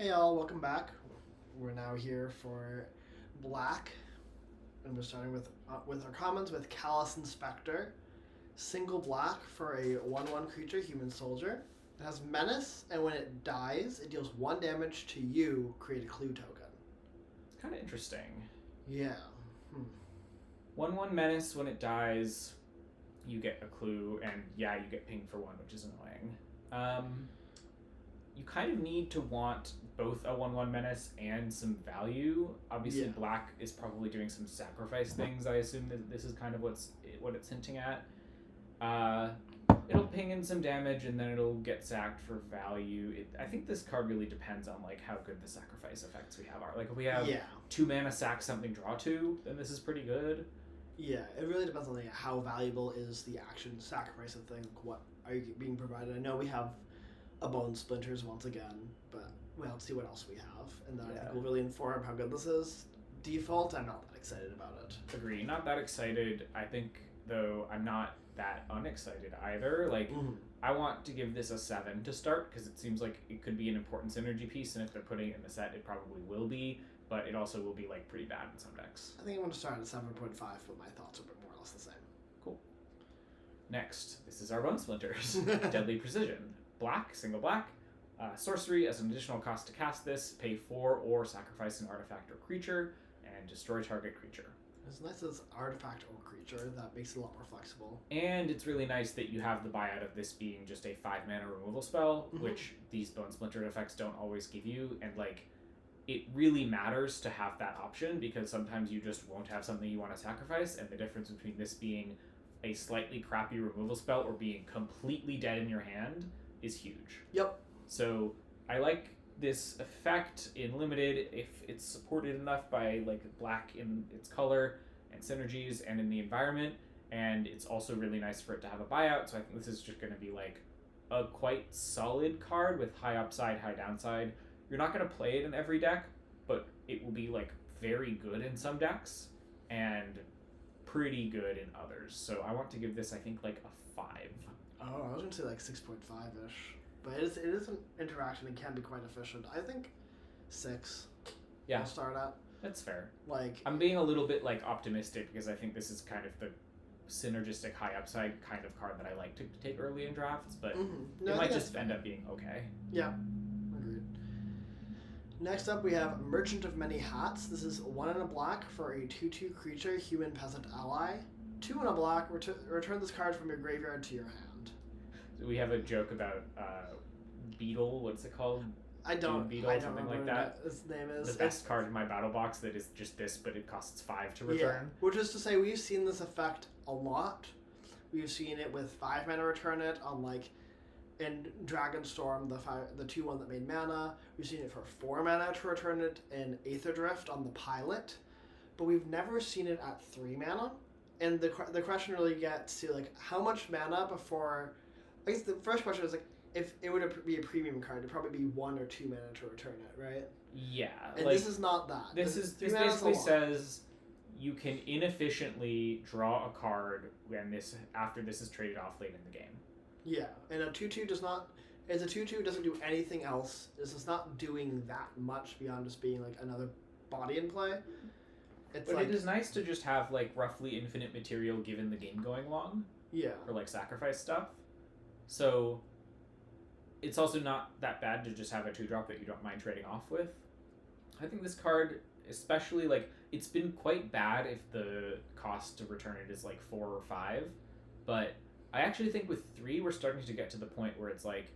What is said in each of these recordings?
Hey all, welcome back. We're now here for black, and we're starting with our commons with Callous Inspector. Single black for a 1/1 creature, human soldier. It has menace, and when it dies, it deals 1 damage to you. Create a clue token. Kind of interesting. Yeah. 1/1 menace. When it dies, you get a clue, and yeah, you get pinged for 1, which is annoying. You kind of need to want both a 1/1 menace and some value. Obviously, Yeah. black is probably doing some sacrifice things. I assume that this is kind of what it's hinting at. It'll ping in some damage, and then it'll get sacked for value. I think this card really depends on like how good the sacrifice effects we have are. Like if we have 2 mana sack something draw 2, then this is pretty good. Yeah, it really depends on like, how valuable is the action sacrifice of thing. Like, what are you being provided? I know we have a Bone Splinters once again, but we'll see what else we have, and then I think we'll really inform how good this is. Default, I'm not that excited about it. Agree, not that excited. I think though I'm not that unexcited either. Like I want to give this a 7 to start because it seems like it could be an important synergy piece, and if they're putting it in the set, it probably will be. But it also will be like pretty bad in some decks. I think I'm going to start at 7.5, but my thoughts are more or less the same. Cool. Next, this is our Bone Splinters. Deadly Precision. Black, single black. Sorcery, as an additional cost to cast this, pay 4 or sacrifice an artifact or creature, and destroy target creature. As nice as artifact or creature, that makes it a lot more flexible. And it's really nice that you have the buyout of this being just a 5 mana removal spell, which these Bone Splinter effects don't always give you, and like it really matters to have that option because sometimes you just won't have something you want to sacrifice, and the difference between this being a slightly crappy removal spell or being completely dead in your hand is huge. Yep. So I like this effect in limited if it's supported enough by like black in its color and synergies and in the environment, and it's also really nice for it to have a buyout. So I think this is just going to be like a quite solid card with high upside, high downside. You're not going to play it in every deck, but it will be like very good in some decks and pretty good in others. So I want to give this, I think, like a 5. Oh, I was going to say like 6.5-ish. But it is an interaction and can be quite efficient. I think 6. Yeah. I'll start at. That's fair. Like I'm being a little bit like optimistic because I think this is kind of the synergistic high upside kind of card that I like to take early in drafts, but it might just end up being okay. Yeah. Agreed. Next up, we have Merchant of Many Hats. This is 1 and a black for a 2/2 creature, human peasant ally. 2 and a black, return this card from your graveyard to your hand. So we have a joke about Beetle, what's it called? I don't something like that. His name is. The best card in my battle box that is just this, but it costs 5 to return. Yeah, which is to say, we've seen this effect a lot. We've seen it with 5 mana return it on like in Dragonstorm, the 2/1 that made mana. We've seen it for 4 mana to return it in Aether Drift on the Pilot, but we've never seen it at 3 mana. And the question really gets to like how much mana before. I guess the first question is like if it would be a premium card, it'd probably be 1 or 2 mana to return it, right? Yeah, and like, this is not that. This basically says you can inefficiently draw a card after this is traded off late in the game. Yeah, and a 2/2 does not. As a 2/2 doesn't do anything else. This is not doing that much beyond just being like another body in play. But it is nice to just have like roughly infinite material given the game going long. Yeah. For like sacrifice stuff. So it's also not that bad to just have a 2-drop that you don't mind trading off with. I think this card, especially like it's been quite bad if the cost to return it is like 4 or 5, but I actually think with 3 we're starting to get to the point where it's like,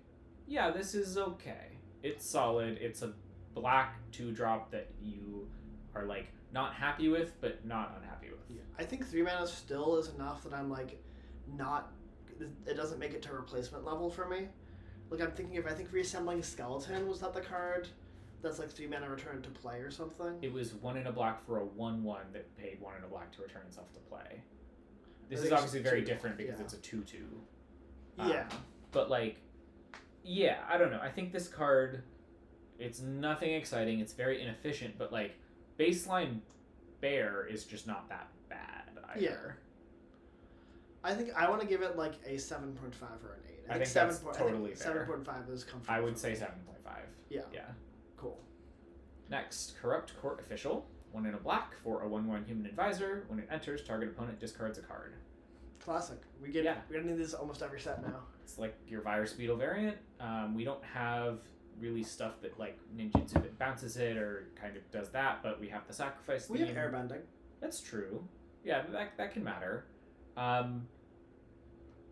yeah, this is okay. It's solid. It's a black 2-drop that you are like not happy with, but not unhappy with. Yeah. I think 3 mana still is enough that I'm like not. It doesn't make it to replacement level for me. Like I'm thinking I think Reassembling Skeleton, was that the card that's like 3 mana return to play or something? It was 1 and a black for a 1/1 that paid 1 and a black to return itself to play. This is obviously very different because it's a 2/2. Yeah. But like, yeah, I don't know. I think this card, it's nothing exciting. It's very inefficient, but like baseline bear is just not that bad either. Yeah. I think I want to give it like a 7.5 or an 8. I think that's totally fair. 7.5 is comfortable. I would say 7.5. Yeah. Yeah. Cool. Next, Corrupt Court Official. 1 in a black for a 1/1 human advisor. When it enters, target opponent discards a card. Classic. We're getting these almost every set now. It's like your Virus Beetle variant. We don't have really stuff that like ninjutsu that bounces it or kind of does that, but we have the sacrifice We theme. have airbending. That's true. Yeah, that can matter.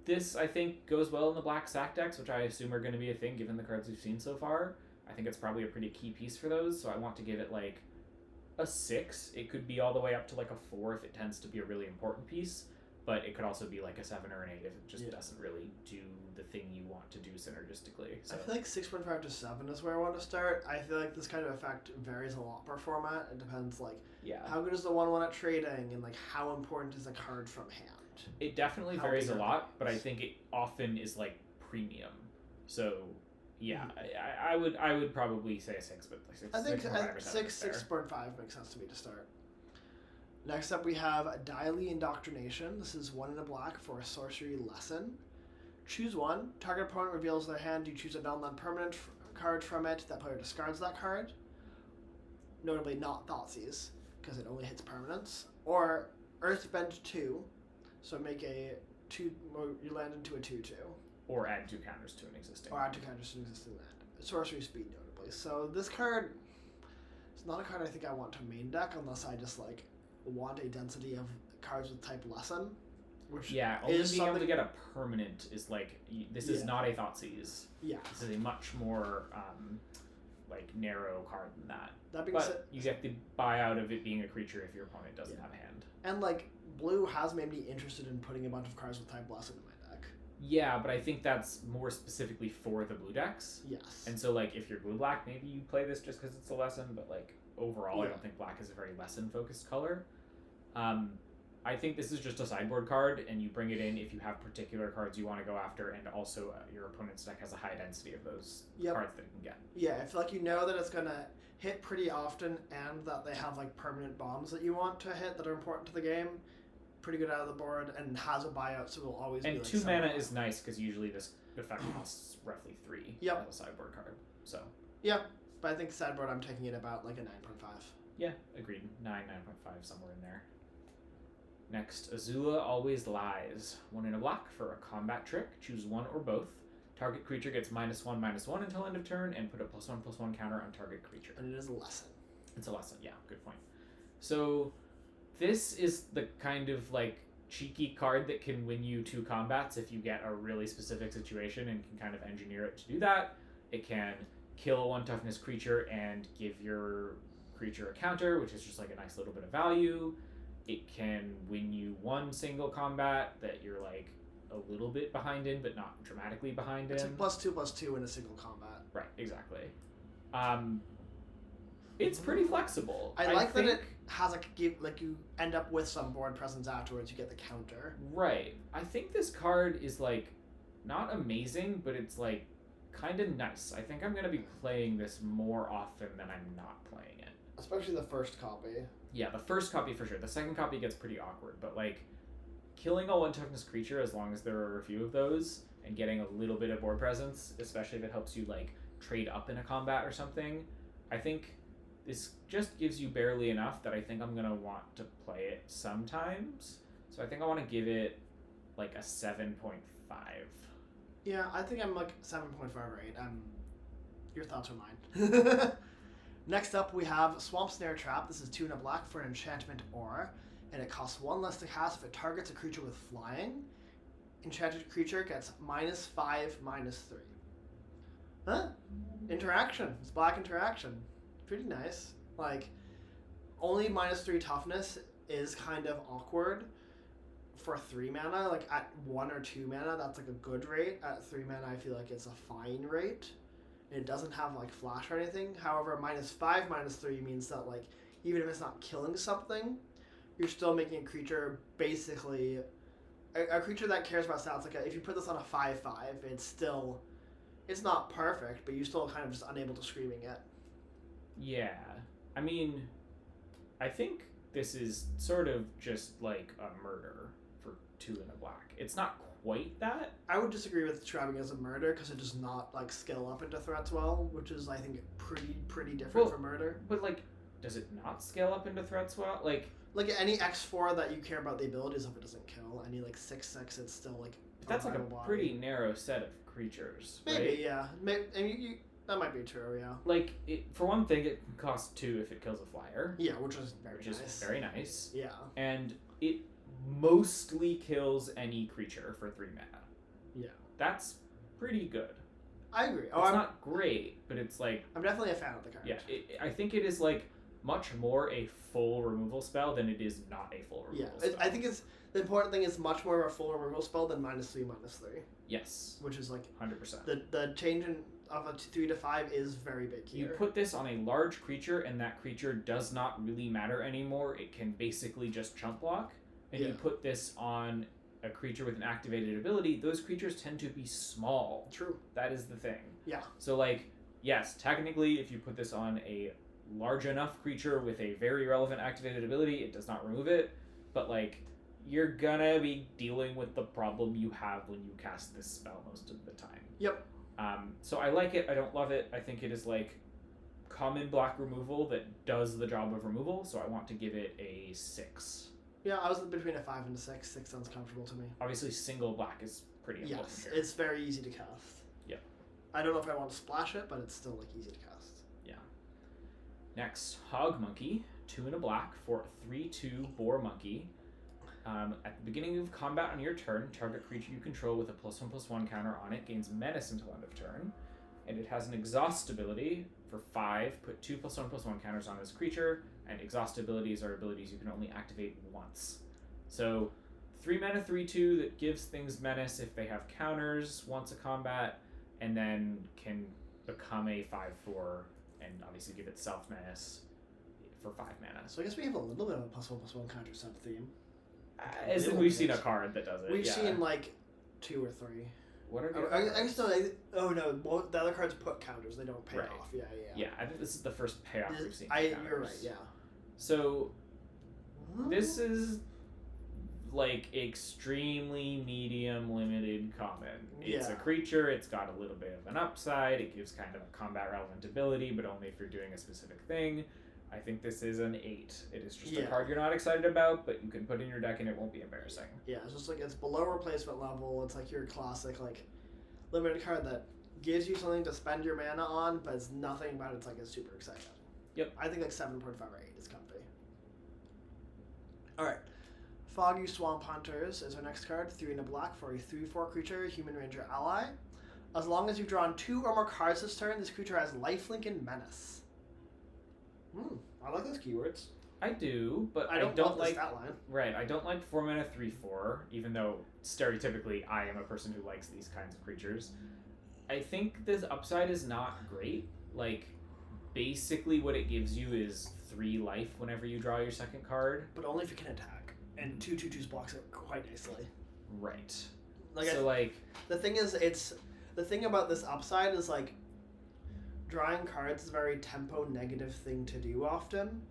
This, I think, goes well in the black sack decks, which I assume are going to be a thing given the cards we've seen so far. I think it's probably a pretty key piece for those, so I want to give it like a 6. It could be all the way up to like a 4 if it tends to be a really important piece, but it could also be like a 7 or an 8 if it just doesn't really do the thing you want to do synergistically. So. I feel like 6.5 to 7 is where I want to start. I feel like this kind of effect varies a lot per format. It depends, like, how good is the 1/1 at trading, and like how important is a card from hand. It definitely varies a lot, but I think it often is like premium. So yeah, I would probably say a 6, but like 6. I think 6.5 6.5 makes sense to me to start. Next up, we have Daily Indoctrination. This is 1 in a black for a sorcery lesson. Choose one. Target opponent reveals their hand. You choose a non-permanent card from it. That player discards that card. Notably not Thoughtseize, because it only hits permanents. Or Earthbend 2. So make a 2. You land into a 2/2. Or add 2 counters to an existing. Or add 2 counters to an existing land. Sorcery speed, notably. So this card is not a card I think I want to main deck unless I just like want a density of cards with type lesson. Which only being able to get a permanent is like this is not a Thoughtseize. Yeah, this is a much more like narrow card than that. That being said, you get the buyout of it being a creature if your opponent doesn't have a hand. And like blue has made me interested in putting a bunch of cards with type lesson in my deck. Yeah, but I think that's more specifically for the blue decks. Yes. And so like if you're blue black, maybe you play this just because it's a lesson, but like overall I don't think black is a very lesson focused color. I think this is just a sideboard card, and you bring it in if you have particular cards you want to go after, and also your opponent's deck has a high density of those cards that it can get. Yeah, I feel like you know that it's going to hit pretty often, and that they have like permanent bombs that you want to hit that are important to the game. Pretty good out of the board, and has a buyout, so it will always be like 2 mana is nice, because usually this effect costs roughly 3 as a sideboard card. So. Yeah, but I think sideboard I'm taking it about like a 9.5. Yeah, agreed. 9.5, somewhere in there. Next, Azula Always Lies. 1 in a black for a combat trick. Choose one or both. Target creature gets -1/-1 until end of turn, and put a +1/+1 counter on target creature. And it is a lesson. It's a lesson, yeah, good point. So, this is the kind of like cheeky card that can win you 2 combats if you get a really specific situation and can kind of engineer it to do that. It can kill a 1 toughness creature and give your creature a counter, which is just like a nice little bit of value. It can win you 1 single combat that you're like a little bit behind in, but not dramatically behind in. It's a +2/+2 in a single combat. Right, exactly. It's pretty flexible. I like that it has like you end up with some board presence afterwards. You get the counter. Right. I think this card is like not amazing, but it's like kind of nice. I think I'm gonna be playing this more often than I'm not playing it. Especially the first copy. Yeah, the first copy for sure. The second copy gets pretty awkward, but like killing a 1 toughness creature, as long as there are a few of those, and getting a little bit of board presence, especially if it helps you like trade up in a combat or something, I think this just gives you barely enough that I think I'm gonna want to play it sometimes. So I think I want to give it like a 7.5. Yeah, I think I'm like 7.5 or 8. Your thoughts are mine. Next up, we have Swamp Snare Trap. This is 2 in a black for an enchantment aura, and it costs 1 less to cast if it targets a creature with flying. Enchanted creature gets -5/-3. Huh? Interaction. It's black interaction. Pretty nice. Like, only -3 toughness is kind of awkward for 3 mana. Like, at 1 or 2 mana, that's like a good rate. At 3 mana, I feel like it's a fine rate. It doesn't have like flash or anything. However, -5/-3 means that like even if it's not killing something, you're still making a creature basically a creature that cares about stats. Like if you put this on a 5/5, it's not perfect, but you still kind of just unable to screaming it. Yeah, I mean, I think this is sort of just like a murder for 2 in a black. It's not quite that. I would disagree with describing it as a murder because it does not like scale up into threats well, which is I think pretty different from murder. But like, does it not scale up into threats well? Like any X4 that you care about the abilities of, it doesn't kill. Any like 6/6, it's still like. That's like a pretty narrow set of creatures. Maybe right? yeah. Maybe, I mean, that might be true. Yeah. Like for one thing, it can cost 2 if it kills a flyer. Yeah, which is very nice. Yeah. And it mostly kills any creature for 3 mana. Yeah. That's pretty good. I agree. It's not great, but it's like... I'm definitely a fan of the card. Yeah, I think it is like much more a full removal spell than it is not a full removal spell. I think it's... The important thing is much more of a full removal spell than -3/-3. Yes. Which is like... 100%. The change of a 3 to 5 is very big here. You put this on a large creature and that creature does not really matter anymore. It can basically just chump block. And you put this on a creature with an activated ability, those creatures tend to be small. True. That is the thing. Yeah. So, like, yes, technically, if you put this on a large enough creature with a very relevant activated ability, it does not remove it. But, like, you're gonna be dealing with the problem you have when you cast this spell most of the time. Yep. So I like it. I don't love it. I think it is, like, common black removal that does the job of removal, so I want to give it a 6. Yeah, I was between a 5 and a 6. 6 sounds comfortable to me. Obviously, single black is pretty important. Yes, here. it's very easy to cast. Yeah. I don't know if I want to splash it, but it's still like easy to cast. Yeah. Next, Hog Monkey, 2 and a black for 3/2 Boar Monkey. At the beginning of combat on your turn, target creature you control with a +1/+1 counter on it gains menace until end of turn. And it has an exhaust ability for 5. Put 2 +1/+1 counters on this creature, and exhaust abilities are abilities you can only activate once. So 3 mana 3/2 that gives things menace if they have counters once a combat, and then can become a 5/4 and obviously give itself menace for 5 mana. So I guess we have a little bit of a +1/+1 counter set theme. As in we've seen a card that does it. We've seen like 2 or 3. What are the I guess no. No, the other cards put counters. They don't pay off. Yeah. Yeah, I think this is the first payoff we've seen. You're right. Yeah. So this is like extremely medium limited common. It's a creature. It's got a little bit of an upside. It gives kind of a combat relevant ability, but only if you're doing a specific thing. I think this is an 8. It is just a card you're not excited about, but you can put in your deck and it won't be embarrassing. Yeah, it's just like it's below replacement level. It's like your classic like limited card that gives you something to spend your mana on, but it's nothing about it's like it's super exciting. Yep. I think like 7.5 or 8 is comfy. Alright. Foggy Swamp Hunters is our next card. 3 and a black for a 3/4 creature, human ranger ally. As long as you've drawn 2 or more cards this turn, this creature has lifelink and menace. I like those keywords. I do, but I don't love the stat line. Right, I don't like 4 mana 3/4, even though stereotypically I am a person who likes these kinds of creatures. I think this upside is not great. Like, basically what it gives you is 3 life whenever you draw your second card. But only if you can attack. And 2/2/2s blocks it quite nicely. Right. The thing is, the thing about this upside is like drawing cards is a very tempo negative thing to do often,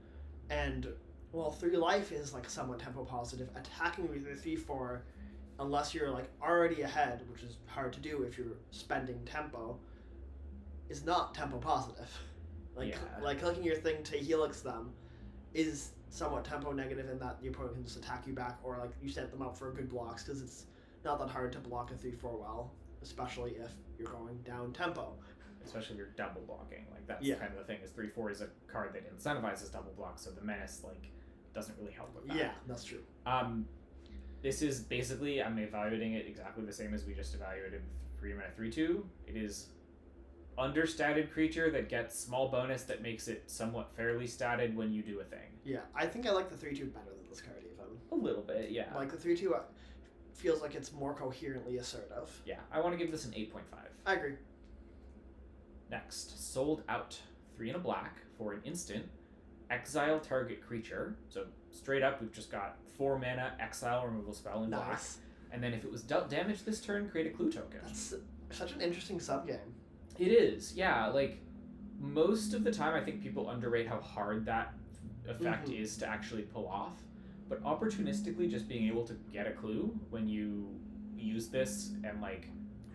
and while 3 life is like somewhat tempo positive, attacking with your 3/4, unless you're like already ahead, which is hard to do if you're spending tempo, is not tempo positive. Like clicking your thing to helix them is somewhat tempo negative in that your opponent can just attack you back, or like you set them up for good blocks because it's not that hard to block a 3/4 well, especially if you're going down tempo. Especially if you're double blocking. Like, that's kind of the thing, is 3/4 is a card that incentivizes double block, so the menace, like, doesn't really help with that. Yeah, that's true. This is basically, I'm evaluating it exactly the same as we just evaluated with 3 mana 3/2. It is understated creature that gets small bonus that makes it somewhat fairly statted when you do a thing. Yeah, I think I like the 3/2 better than this card even. A little bit, yeah. Like the 3/2 feels like it's more coherently assertive. Yeah, I want to give this an 8.5. I agree. Next, Sold Out. 3 and a black for an instant. Exile target creature. So straight up, we've just got 4 mana exile removal spell in black. And then if it was dealt damage this turn, create a clue token. That's such an interesting subgame. It is, yeah. Like, most of the time I think people underrate how hard that effect is to actually pull off. But opportunistically just being able to get a clue when you use this and like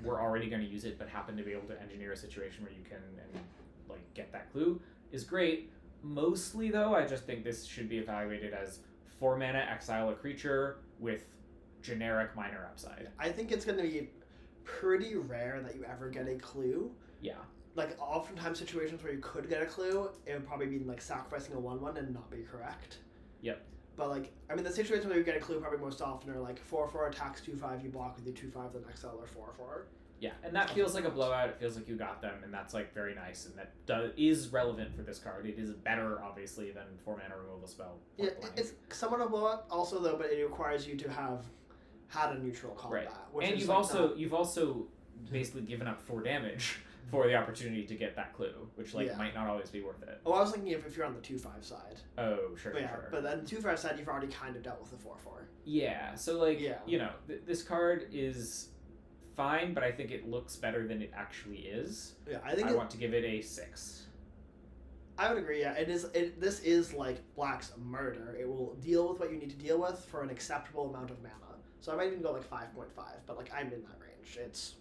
we're already going to use it but happen to be able to engineer a situation where you can and like get that clue is great. Mostly though, I just think this should be evaluated as 4 mana exile a creature with generic minor upside. I think it's going to be pretty rare that you ever get a clue. Yeah. Like, oftentimes situations where you could get a clue, it would probably be, like, sacrificing a 1/1 and not be correct. Yep. But, like, I mean, the situations where you get a clue probably most often are, like, 4/4 attacks, 2/5, you block with your 2/5, then exile, or 4/4. Yeah, and that feels like a blowout. It feels like you got them, and that's, like, very nice, and that is relevant for this card. It is better, obviously, than 4 mana removal spell. Yeah, it's somewhat a blowout also, though, but it requires you to have had a neutral combat. Right. Which And is you've also basically given up 4 damage for the opportunity to get that clue, which might not always be worth it. Oh, I was thinking if you're on the 2/5 side. Oh, sure, But yeah, sure. but then the 2/5 side, you've already kind of dealt with the 4/4. Yeah, so you know, this card is fine, but I think it looks better than it actually is. Yeah, I want to give it a 6. I would agree. Yeah, it is. This is like Black's murder. It will deal with what you need to deal with for an acceptable amount of mana. So I might even go like 5.5, but like I'm in that range. It's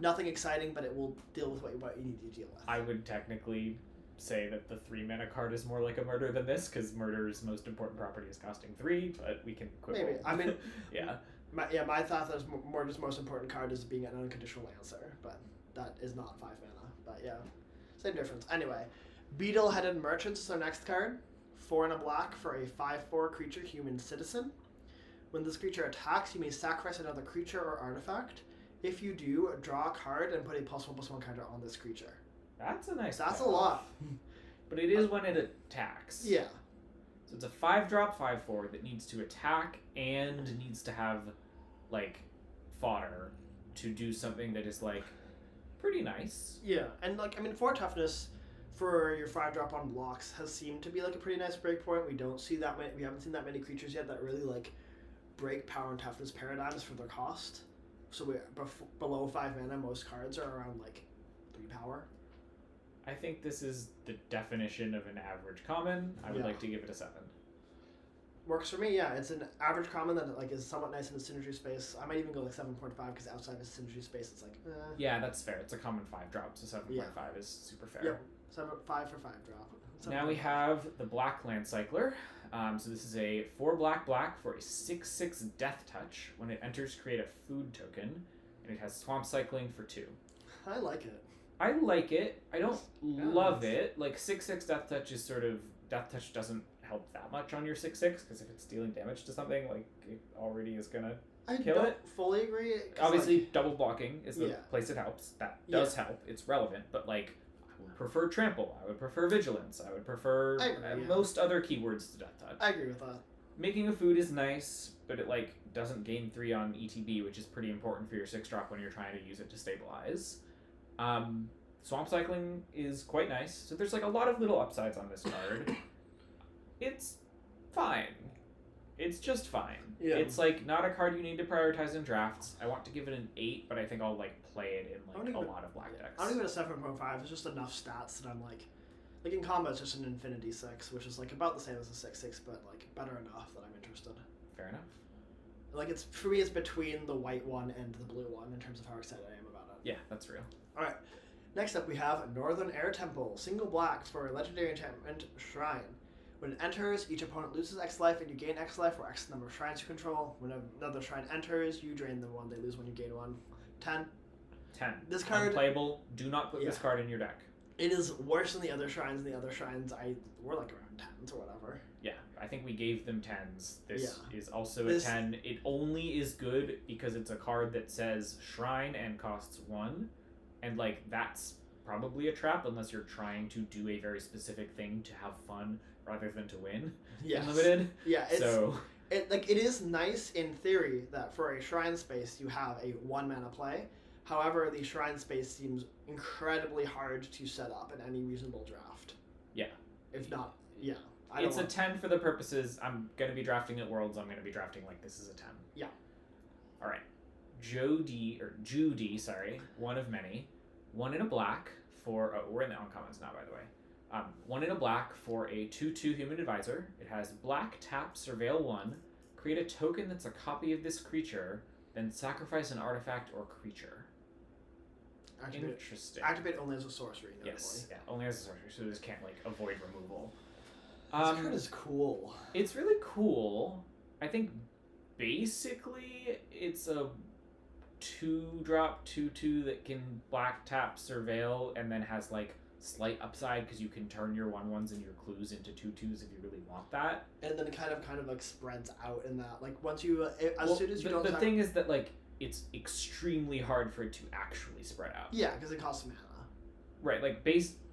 nothing exciting, but it will deal with what you need to deal with. I would technically say that the 3 mana card is more like a murder than this, because murder's most important property is costing 3, but we can quibble. Maybe. I mean, yeah. My thought is Morgan's most important card is being an unconditional answer, but that is not 5 mana. But yeah, same difference. Anyway, Beetle-Headed Merchants is our next card. 4 and a black for a 5/4 creature human citizen. When this creature attacks, you may sacrifice another creature or artifact. If you do, draw a card and put a +1/+1 counter on this creature. That's a nice That's payoff. a lot. But it is when it attacks. Yeah. So it's a 5-drop 5/4 that needs to attack and needs to have, like, fodder to do something that is, like, pretty nice. Yeah, and, like, I mean, 4 toughness for your 5-drop on blocks has seemed to be, like, a pretty nice breakpoint. We haven't seen that many creatures yet that really, like, break power and toughness paradigms for their cost. So below 5 mana, most cards are around, like, 3 power. I think this is the definition of an average common. I would like to give it a 7. Works for me, yeah. It's an average common that like is somewhat nice in the synergy space. I might even go like 7.5 because outside of synergy space, it's like. Yeah, that's fair. It's a common 5-drop, so 7.5 is super fair. Yep, 5 for 5-drop. Now we have the Black Land Cycler. So this is a 4 black for a 6/6 Death Touch. When it enters, create a food token, and it has Swamp Cycling for 2. I like it. I like it. I don't love it. Like 6/6 Death Touch is sort of Death Touch doesn't help that much on your 6/6 because if it's dealing damage to something, like it already is gonna kill it. Fully agree. Obviously, double blocking is the place it helps. That does help. It's relevant, but like I would prefer Trample. I would prefer Vigilance. I would prefer most other keywords to Death Touch. I agree with that. Making a food is nice, but it like doesn't gain 3 on ETB, which is pretty important for your 6-drop when you're trying to use it to stabilize. Swamp Cycling is quite nice. So there's like a lot of little upsides on this card. It's fine. It's just fine. Yeah. It's like not a card you need to prioritize in drafts. I want to give it an 8, but I think I'll like play it in like a lot of black decks. I'll give it a 7.5. It's just enough stats that I'm like in combat it's just an Infinity 6, which is like about the same as a 6/6, but like better enough that I'm interested. Fair enough. Like it's for me, it's between the white one and the blue one in terms of how excited I am about it. Yeah, that's real. All right. Next up, we have Northern Air Temple, single black for a legendary enchantment Shrine. When it enters, each opponent loses X life and you gain X life or X number of shrines you control. When another shrine enters, you drain them 1, they lose when you gain 1. 10. This card unplayable. Do not put this card in your deck. It is worse than the other shrines. The other shrines were like around 10s or whatever. Yeah, I think we gave them 10s. This is also a 10. It only is good because it's a card that says Shrine and costs 1. And, like, that's probably a trap unless you're trying to do a very specific thing to have fun rather than to win in Limited. Yeah, it is nice in theory that for a Shrine space you have a 1 mana play. However, the Shrine space seems incredibly hard to set up in any reasonable draft. Yeah. If not, it's a 10 for the purposes. I'm going to be drafting at Worlds. I'm going to be drafting like this is a 10. Yeah. All right. Judy, 1 of many. 1 in a black for... Oh, we're in the uncommons now, by the way. 1 in a black for a 2/2 Human Advisor. It has black, tap, surveil 1. Create a token that's a copy of this creature. then sacrifice an artifact or creature. Interesting. Activate only as a sorcery, notably. Yes, yeah, only as a sorcery, so this can't, like, avoid removal. This card is cool. It's really cool. I think basically it's a 2-drop 2/2 that can black tap surveil and then has, like, slight upside because you can turn your 1/1s and your clues into 2/2s if you really want that. And then it kind of like spreads out in that. Like, once you, soon as you don't... The thing is that, like, it's extremely hard for it to actually spread out. Yeah, because it costs mana. Right, like,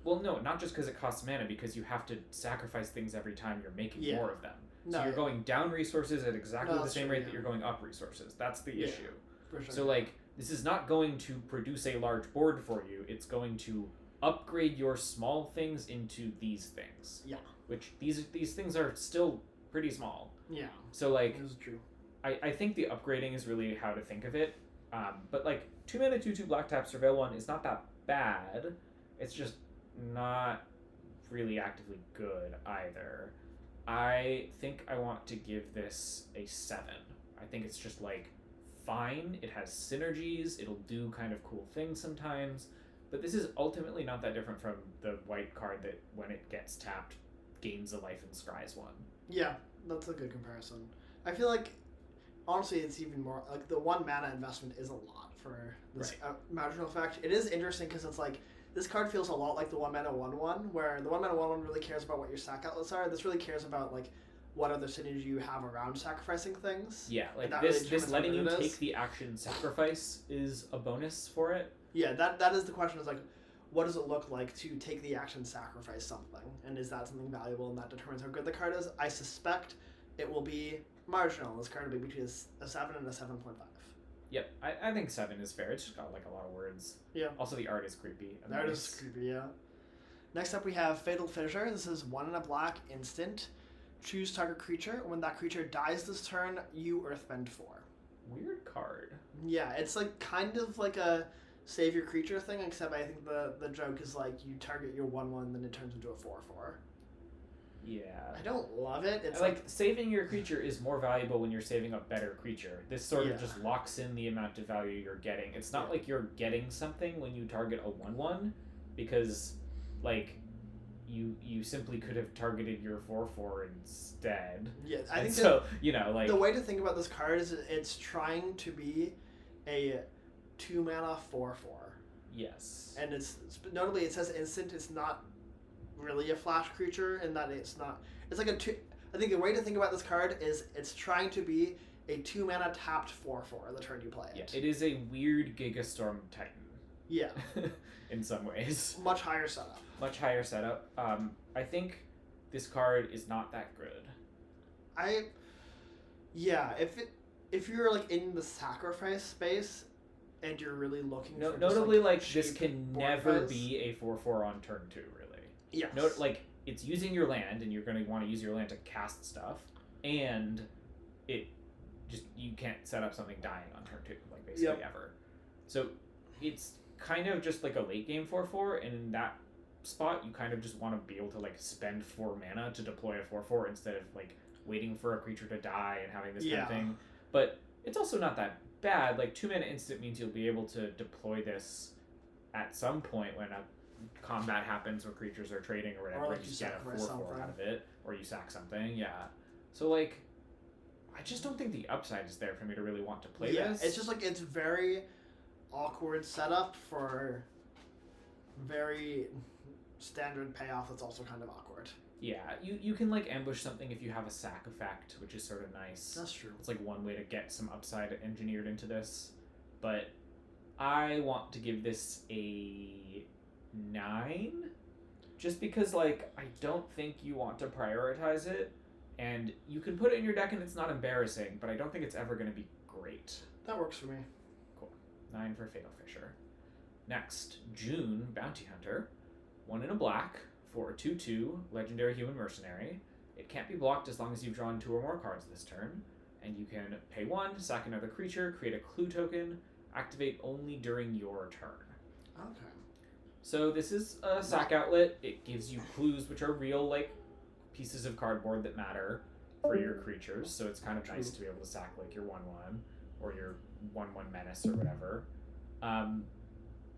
well, no, not just because it costs mana, because you have to sacrifice things every time you're making more of them. So you're going down resources at exactly the same rate that you're going up resources. That's the issue. For sure. So, like, this is not going to produce a large board for you. It's going to upgrade your small things into these things. Yeah. Which, these things are still pretty small. Yeah. So, like... This is true. I think the upgrading is really how to think of it. But, like, 2 mana 2/2 black tap surveil 1 is not that bad. It's just not really actively good either. I think I want to give this a 7. I think it's just, like, fine. It has synergies. It'll do kind of cool things sometimes. But this is ultimately not that different from the white card that, when it gets tapped, gains a life and scries 1. Yeah, that's a good comparison. I feel like, honestly, it's even more... Like, the 1 mana investment is a lot for this marginal effect. It is interesting because it's like... This card feels a lot like the 1 mana 1/1, where the 1 mana 1/1 really cares about what your sack outlets are. This really cares about, like, what other synergy you have around sacrificing things. Yeah, like this letting you take the action sacrifice is a bonus for it. Yeah, that is the question, is like, what does it look like to take the action sacrifice something? And is that something valuable, and that determines how good the card is? I suspect it will be marginal. This card will be between a 7 and a 7.5. Yep, I think 7 is fair. It's just got, like, a lot of words. Yeah. Also, the art is creepy. The art is creepy, yeah. Next up, we have Fatal Fissure. This is 1 and a black instant. Choose target creature. When that creature dies this turn, you earthbend 4. Weird card. Yeah, it's, like, kind of like a save your creature thing, except I think the joke is, like, you target your 1/1, then it turns into a 4/4. Yeah. I don't love it. It's like saving your creature is more valuable when you're saving a better creature. This sort of just locks in the amount of value you're getting. It's not like you're getting something when you target a 1/1, because, like, you simply could have targeted your 4/4 instead. Yeah, I think so. You know, like, the way to think about this card is it's trying to be a 2 mana 4/4. Yes. And it's notably, it says instant. It's not really a flash creature in that it's not. It's like a 2. I think the way to think about this card is it's trying to be a 2 mana tapped 4/4 the turn you play it. Yeah, it is a weird Gigastorm Titan. Yeah. In some ways. Much higher setup. Much higher setup. I think this card is not that good. If you're, like, in the sacrifice space and you're really looking for notably, just, like this can never be a 4/4 on turn 2, really. Yes. Like, it's using your land, and you're going to want to use your land to cast stuff, and you can't set up something dying on turn 2, like, basically ever. So it's kind of just like a late game 4/4, and in that spot you kind of just want to be able to, like, spend 4 mana to deploy a 4/4 instead of, like, waiting for a creature to die and having this kind of thing. But it's also not that bad. Like, 2 mana instant means you'll be able to deploy this at some point when a combat happens or creatures are trading or whatever, like and you just get a 4/4 something out of it, or you sack something. Yeah. So, like, I just don't think the upside is there for me to really want to play this. It's just, like, it's very awkward setup for very standard payoff that's also kind of awkward. Yeah, you can, like, ambush something if you have a sack effect, which is sort of nice. That's true. It's, like, one way to get some upside engineered into this. But I want to give this a 9, just because, like, I don't think you want to prioritize it, and you can put it in your deck and it's not embarrassing, but I don't think it's ever going to be great. That works for me. Cool. 9 for Fatal Fissure. Next, June Bounty Hunter. 1 in a black for a 2/2 Legendary Human Mercenary. It can't be blocked as long as you've drawn 2 or more cards this turn, and you can pay 1, sack another creature, create a clue token, activate only during your turn. Okay. So this is a sack outlet. It gives you clues, which are real, like, pieces of cardboard that matter for your creatures. So it's kind of nice to be able to sack, like, your 1/1. or your 1/1 menace or whatever.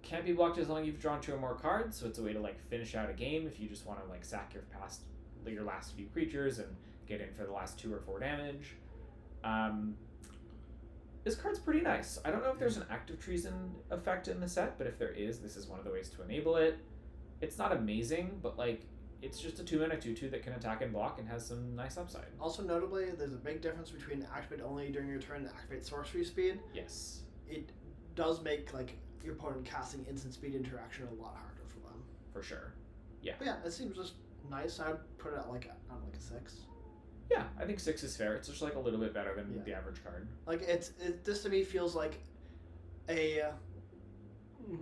Can't be blocked as long as you've drawn 2 or more cards, so it's a way to like finish out a game if you just want to like sack your last few creatures and get in for the last 2 or 4 damage. This card's pretty nice. I don't know if there's an active treason effect in the set, but if there is, this is one of the ways to enable it. It's not amazing, but like it's just a 2-mana 2/2 that can attack and block and has some nice upside. Also notably, there's a big difference between activate only during your turn and activate sorcery speed. Yes. It does make like your opponent casting instant speed interaction a lot harder for them. For sure. Yeah. But yeah, it seems just nice. I'd put it at like a 6. Yeah, I think 6 is fair. It's just like a little bit better than the average card. Like this to me feels like a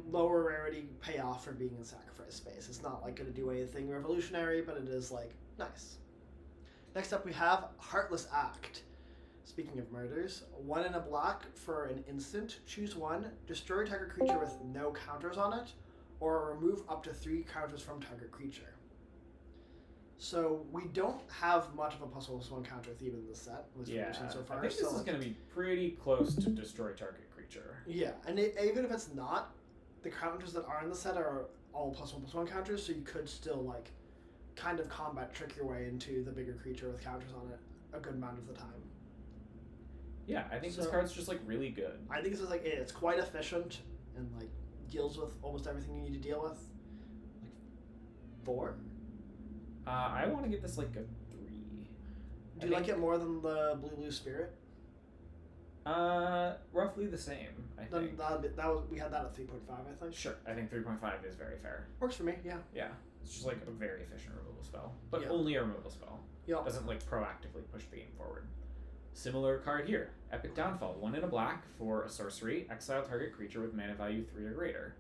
lower rarity payoff for being in sacrifice space. It's not like going to do anything revolutionary, but it is like nice. Next up we have Heartless Act. Speaking of murders, 1 in a black for an instant. Choose 1. Destroy target creature with no counters on it, or remove up to 3 counters from target creature. So we don't have much of a +1/+1 counter theme in this set, at least what we've seen so far. I think this is going to be pretty close to destroy target creature. Yeah, and even if it's not, the counters that are in the set are all +1/+1 counters, so you could still like kind of combat trick your way into the bigger creature with counters on it a good amount of the time. Yeah, I think this card's just like really good. I think it's like it's quite efficient and like deals with almost everything you need to deal with. Like 4. I want to give this like a 3. Do you like it more than the Blue Spirit? Roughly the same. I think we had that at 3.5. I think. Sure, I think 3.5 is very fair. Works for me. Yeah. Yeah, it's just like a very efficient removal spell, but Yeah. only a removal spell. Yeah. Doesn't like proactively push the game forward. Similar card here, Epic Downfall. 1 in a black for a sorcery. Exile target creature with mana value 3 or greater.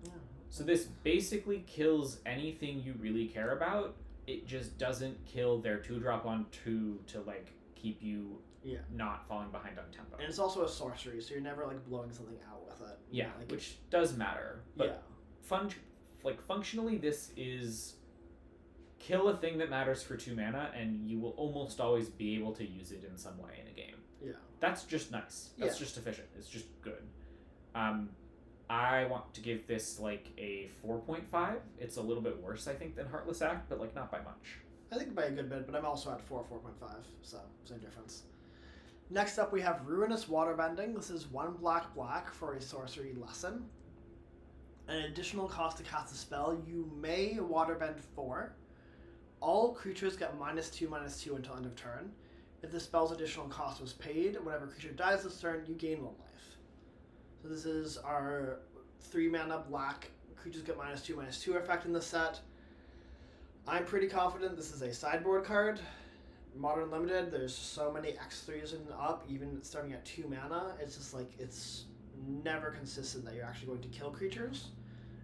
Yeah. So this basically kills anything you really care about. It just doesn't kill their 2-drop on 2 to like keep you not falling behind on tempo. And it's also a sorcery, so you're never like blowing something out with it. Yeah, like, which does matter. But functionally, this is kill a thing that matters for 2 mana, and you will almost always be able to use it in some way in a game. Yeah. That's just nice. That's just efficient. It's just good. I want to give this like a 4.5. It's a little bit worse, I think, than Heartless Act, but like not by much. I think by a good bit, but I'm also at 4.5, so same difference. Next up, we have Ruinous Waterbending. This is 1 black for a sorcery lesson. An additional cost to cast a spell. You may waterbend 4. All creatures get -2/-2 until end of turn. If the spell's additional cost was paid, whenever creature dies this turn, you gain 1 life. So this is our 3 mana black. Creatures get -2/-2 effect in the set. I'm pretty confident this is a sideboard card. Modern Limited, there's so many X3s and up, even starting at 2 mana. It's just like, it's never consistent that you're actually going to kill creatures.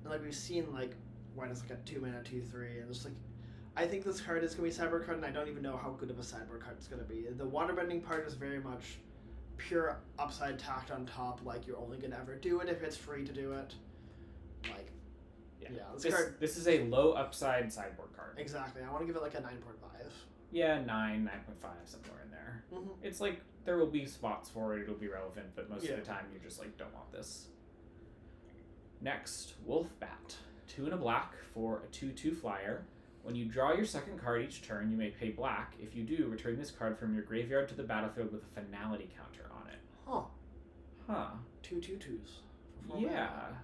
And like we've seen, like, white is like a 2 mana 2/3, and it's like, I think this card is going to be a sideboard card, and I don't even know how good of a sideboard card it's going to be. The waterbending part is very much pure upside tacked on top, like you're only going to ever do it if it's free to do it. Like, this is a low upside sideboard card. Exactly. I want to give it like a 9.5. Yeah, 9.5, somewhere in there. Mm-hmm. It's like, there will be spots for it, it'll be relevant, but most of the time you just like don't want this. Next, Wolf Bat. 2 in a black for a 2/2 flyer. When you draw your second card each turn, you may pay black. If you do, return this card from your graveyard to the battlefield with a finality counter on it. Huh. 2 2/2s. Yeah.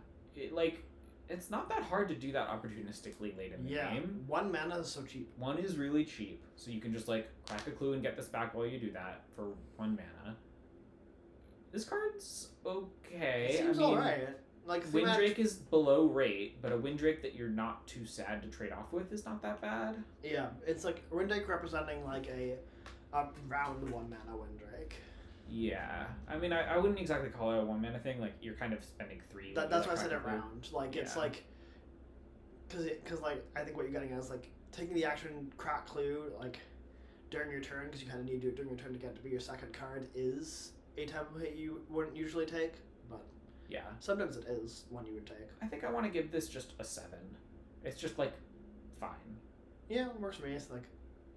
It's not that hard to do that opportunistically late in the game. 1 mana is so cheap. 1 is really cheap, so you can just like crack a clue and get this back while you do that for 1 mana. This card's okay. It seems alright. Like Windrake is below rate, but a Windrake that you're not too sad to trade off with is not that bad. Yeah, it's like Windrake representing like a round 1 mana Windrake. Yeah, I mean, I wouldn't exactly call it a 1 mana thing. Like you're kind of spending 3. That's why I said it round. Like it's like, because like I think what you're getting at is like taking the action crack clue like during your turn, because you kind of need to do it during your turn to get to be your second card, is a type of hit you wouldn't usually take, but yeah, sometimes it is one you would take. I think I want to give this just a 7. It's just like fine. Yeah, it works for me. It's like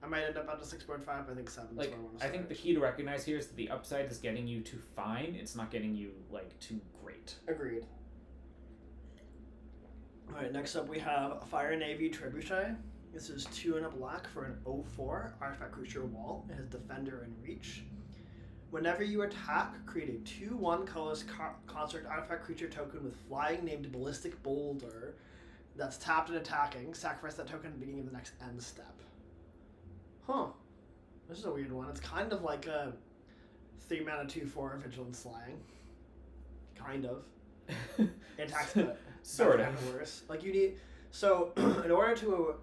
I might end up at a 6.5. I think 7 is Like, where I want to I think the key to recognize here is that the upside is getting you to fine. It's not getting you, like, to great. Agreed. Alright, next up we have Fire Navy Trebuchet. This is 2 and a black for an 0/4 artifact creature wall. It has Defender and Reach. Whenever you attack, create a 2/1 colorless construct artifact creature token with flying named Ballistic Boulder that's tapped and attacking. Sacrifice that token at the beginning of the next end step. Huh. This is a weird one. It's kind of like a 3 mana 2/4 Vigilance Flying. Kind of. It attacks but sort kind of worse. Like you need so in order to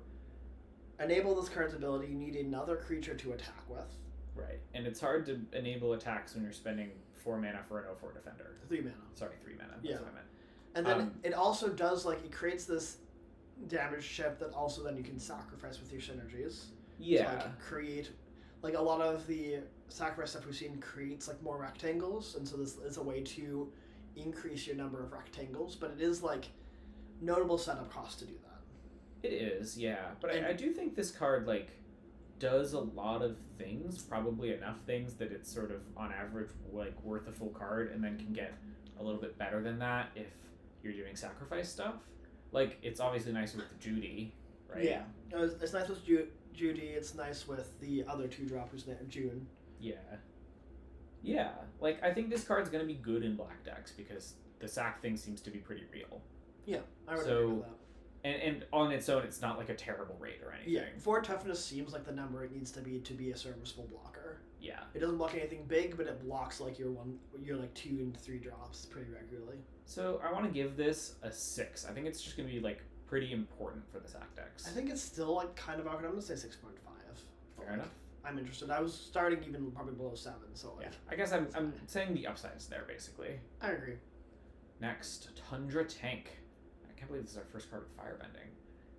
enable this card's ability, you need another creature to attack with. Right, and it's hard to enable attacks when you're spending 4 mana for an 0/4 defender. 3 mana. Sorry, 3 mana. Yeah. That's what I meant. And then it also does like it creates this damage chip that also then you can sacrifice with your synergies. Yeah. To, like, create like a lot of the sacrifice stuff we've seen creates like more rectangles, and so this is a way to increase your number of rectangles, but it is like notable setup cost to do that. It is, yeah. But I do think this card like does a lot of things, probably enough things that it's sort of on average like worth a full card, and then can get a little bit better than that if you're doing sacrifice stuff. Like it's obviously nice with Judy, right? Yeah, it's nice with Judy. It's nice with the other 2-drop who's named June. Yeah. Yeah, like I think this card's gonna be good in black decks because the sack thing seems to be pretty real. Yeah, I would agree with that. And on its own, it's not like a terrible rate or anything. Yeah, 4 toughness seems like the number it needs to be a serviceable blocker. Yeah. It doesn't block anything big, but it blocks like your 2 and 3 drops pretty regularly. So I want to give this a 6. I think it's just gonna be like pretty important for the sack decks. I think it's still like kind of awkward. I'm gonna say 6.5. Fair enough. I'm interested. I was starting even probably below 7, so like. Yeah, I guess I'm saying the upside's there basically. I agree. Next, Tundra Tank. I can't believe this is our first card with firebending.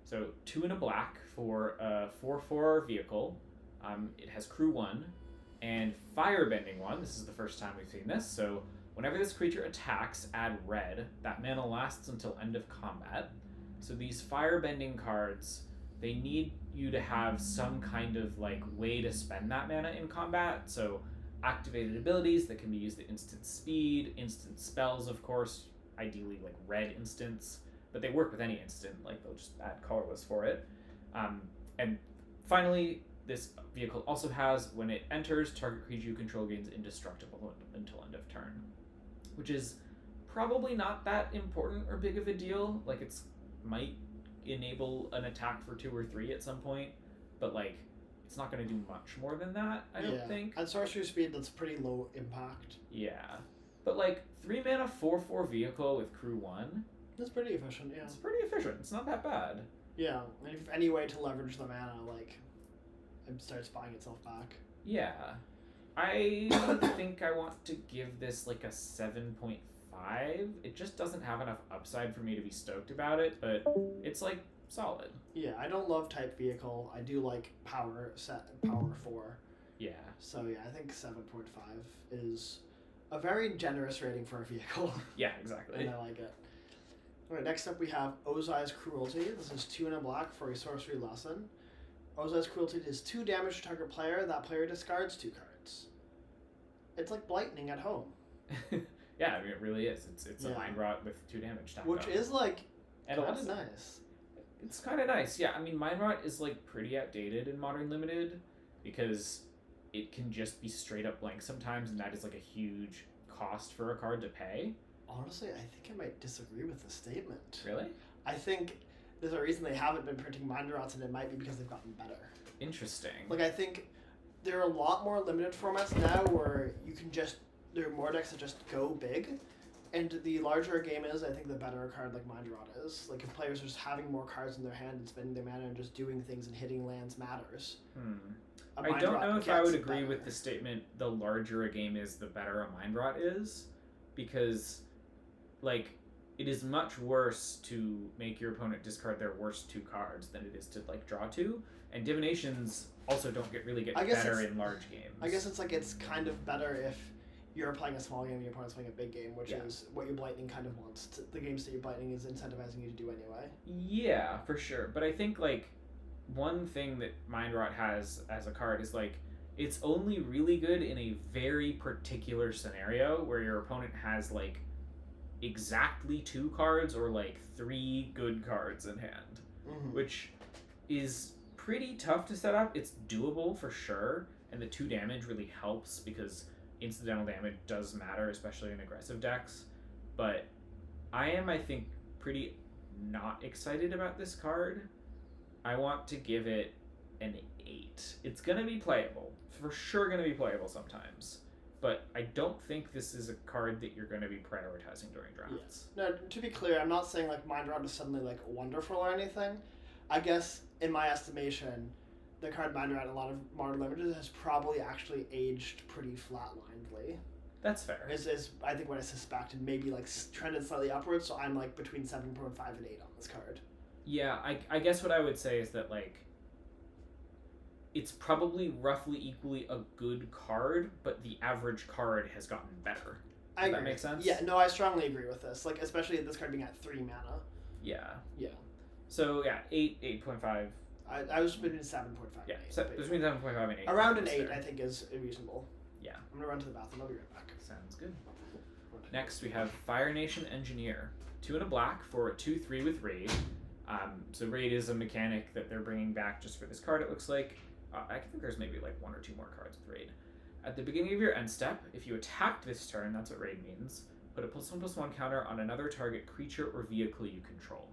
So 2 and a black for a 4/4 vehicle. It has crew 1 and firebending 1. This is the first time we've seen this. So whenever this creature attacks, add red. That mana lasts until end of combat. So these firebending cards, they need you to have some kind of like way to spend that mana in combat. So activated abilities that can be used at instant speed, instant spells, of course, ideally like red instants, but they work with any instant, like they'll just add colorless for it. And finally, this vehicle also has, when it enters, target creature you control gains indestructible until end of turn, which is probably not that important or big of a deal. Like it's might enable an attack for 2 or 3 at some point, but like it's not going to do much more than that, I don't think. At sorcery speed, that's pretty low impact. Yeah, but like 3 mana 4/4 vehicle with crew 1. That's pretty efficient. Yeah. It's pretty efficient. It's not that bad. Yeah, and if any way to leverage the mana, like it starts buying itself back. Yeah, I think I want to give this like a 7.5. It just doesn't have enough upside for me to be stoked about it, but it's like solid. Yeah, I don't love type vehicle. I do like power 4. Yeah. So yeah, I think 7.5 is a very generous rating for a vehicle. Yeah, exactly. And I like it. Alright, next up we have Ozai's Cruelty. This is 2 and a black for a sorcery lesson. Ozai's Cruelty is 2 damage to target player. That player discards 2 cards. It's like Blightning at home. Yeah, I mean, it really is. It's a Mind Rot with 2 damage tacked Which on. is like and kind of nice. It's kind of nice. Yeah, I mean, Mind Rot is like pretty outdated in Modern Limited because it can just be straight up blank sometimes, and that is like a huge cost for a card to pay. Honestly, I think I might disagree with the statement. Really? I think there's a reason they haven't been printing Mind Rots, and it might be because they've gotten better. Interesting. Like, I think there are a lot more limited formats now where you can just, there are more decks that just go big, and the larger a game is, I think the better a card like Mind Rot is. Like, if players are just having more cards in their hand and spending their mana and just doing things and hitting lands matters. I don't know if I would agree with the statement, the larger a game is, the better a Mind Rot is, because, like, it is much worse to make your opponent discard their worst 2 cards than it is to, like, draw 2, and divinations also don't get better in large games. I guess it's like, it's kind of better if you're playing a small game and your opponent's playing a big game, which is what your Blightning kind of wants. The games that your Blightning is incentivizing you to do anyway. Yeah, for sure. But I think, like, one thing that Mind Rot has as a card is like it's only really good in a very particular scenario where your opponent has like exactly 2 cards or like 3 good cards in hand, which is pretty tough to set up. It's doable for sure, and the 2 damage really helps because incidental damage does matter, especially in aggressive decks. But I think, pretty not excited about this card. I want to give it an 8. It's going to be playable. For sure going to be playable sometimes. But I don't think this is a card that you're going to be prioritizing during drafts. Yeah. No, to be clear, I'm not saying like Mind Rot is suddenly like wonderful or anything. I guess, in my estimation, the card Mind Rot in a lot of Modern Limited has probably actually aged pretty flatlinedly. That's fair. Is I think what I suspected, maybe like trended slightly upwards, so I'm like between 7.5 and 8 on this card. Yeah, I guess what I would say is that like it's probably roughly equally a good card, but the average card has gotten better. Does that make sense? Yeah, no, I strongly agree with this. Like, especially this card being at 3 mana. Yeah. Yeah. So yeah, 8, 8.5. I was between 7.5 yeah, and 8. Between 7.5 and 8. Around an 8, I think, is reasonable. Yeah. I'm gonna run to the bathroom. I'll be right back. Sounds good. Next, we have Fire Nation Engineer. 2 and a black for a 2/3 with Raid. So Raid is a mechanic that they're bringing back just for this card, it looks like. I think there's maybe like 1 or 2 more cards with Raid. At the beginning of your end step, if you attacked this turn, that's what Raid means, put a +1/+1 counter on another target creature or vehicle you control.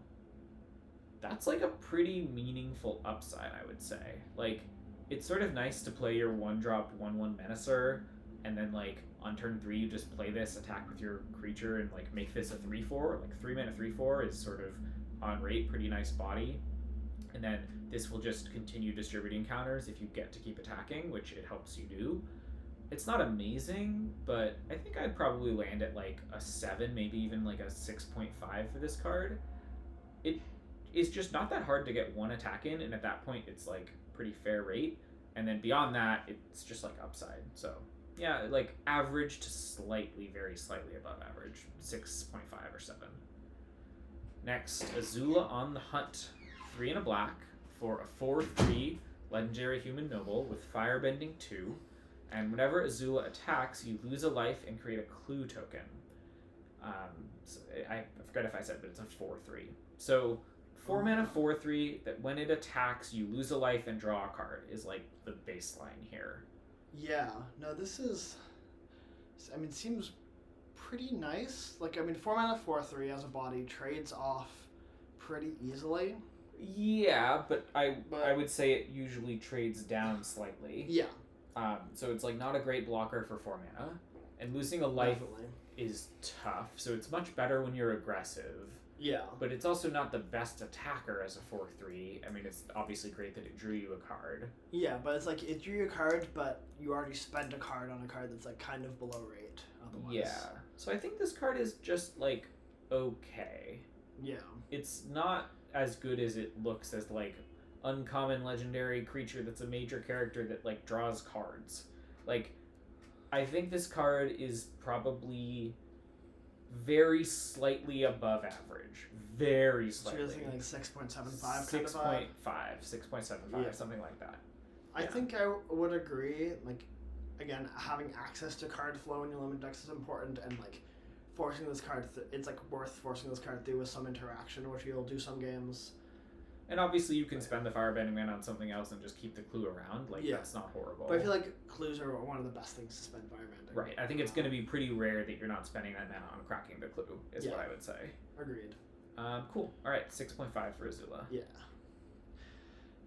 That's like a pretty meaningful upside, I would say. Like, it's sort of nice to play your 1-drop 1/1 Menacer, and then like on turn 3 you just play this, attack with your creature, and like make this a 3/4. Like 3 mana 3/4 is sort of on rate, pretty nice body. And then this will just continue distributing counters if you get to keep attacking, which it helps you do. It's not amazing, but I think I'd probably land at like a 7, maybe even like a 6.5 for this card. It is just not that hard to get 1 attack in, and at that point it's like pretty fair rate. And then beyond that, it's just like upside. So yeah, like average to slightly, very slightly above average, 6.5 or 7. Next, Azula on the Hunt. 3 and a black for a 4/3 legendary human noble with firebending 2. And whenever Azula attacks, you lose a life and create a clue token. So I forget if I said, but it's a 4/3. So 4 mana 4/3 that when it attacks, you lose a life and draw a card is like the baseline here. Yeah. No, this is. I mean, seems pretty nice. Like, I mean, 4 mana 4/3 as a body trades off pretty easily. Yeah, but I would say it usually trades down slightly. Yeah. So it's like not a great blocker for 4 mana, and losing a life Definitely. is tough. So it's much better when you're aggressive. Yeah. But it's also not the best attacker as a 4/3. I mean, it's obviously great that it drew you a card. Yeah, but it's like it drew you a card, but you already spent a card on a card that's like kind of below rate otherwise. Yeah. So I think this card is just like okay. Yeah. It's not as good as it looks as like uncommon legendary creature that's a major character that like draws cards. Like, I think this card is probably very slightly above average. Very slightly. So you're thinking like 6.75 6.75, Yeah. something like that. I think I would agree. Like, again, having access to card flow in your limit decks is important, and like forcing this card, it's like worth forcing this card through with some interaction, which you'll do some games. And obviously you can spend the firebending mana on something else and just keep the clue around. Like, that's not horrible. But I feel like clues are one of the best things to spend firebending. Right. I think it's going to be pretty rare that you're not spending that mana on cracking the clue, is what I would say. Agreed. Cool. All right, 6.5 for Azula. Yeah.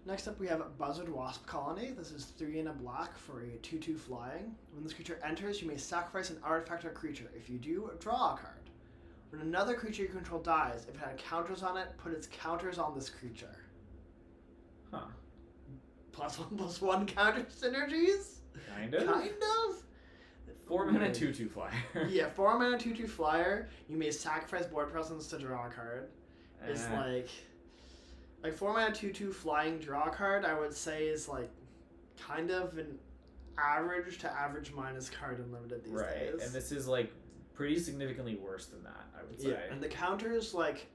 Next up, we have Buzzard Wasp Colony. This is 3 and a black for a 2/2 flying. When this creature enters, you may sacrifice an artifact or creature. If you do, draw a card. When another creature you control dies, if it had counters on it, put its counters on this creature. Huh. +1/+1 counter synergies? Kind of? Kind of? 4 mana 2/2 flyer. Yeah, 4 mana 2/2 flyer. You may sacrifice board presence to draw a card. It's like 4 mana 2/2 flying draw card, I would say is like kind of an average to average minus card in limited these days. Right, and this is like pretty significantly worse than that, I would say. Yeah, and the counters, like,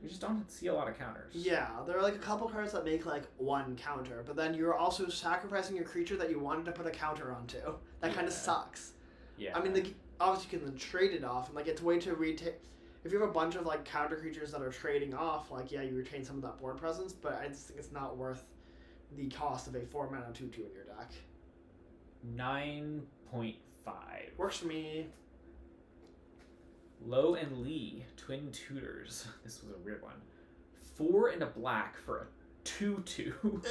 We just don't see a lot of counters. Yeah, there are like a couple cards that make like one counter, but then you're also sacrificing your creature that you wanted to put a counter onto. That kind of sucks. Yeah. I mean, obviously you can then trade it off, and like it's way to retake. If you have a bunch of like counter creatures that are trading off, like yeah, you retain some of that board presence, but I just think it's not worth the cost of a 4-mana 2/2 in your deck. 9.5. Works for me. Low and Lee, Twin Tutors. This was a weird one. 4 and a black for a 2/2.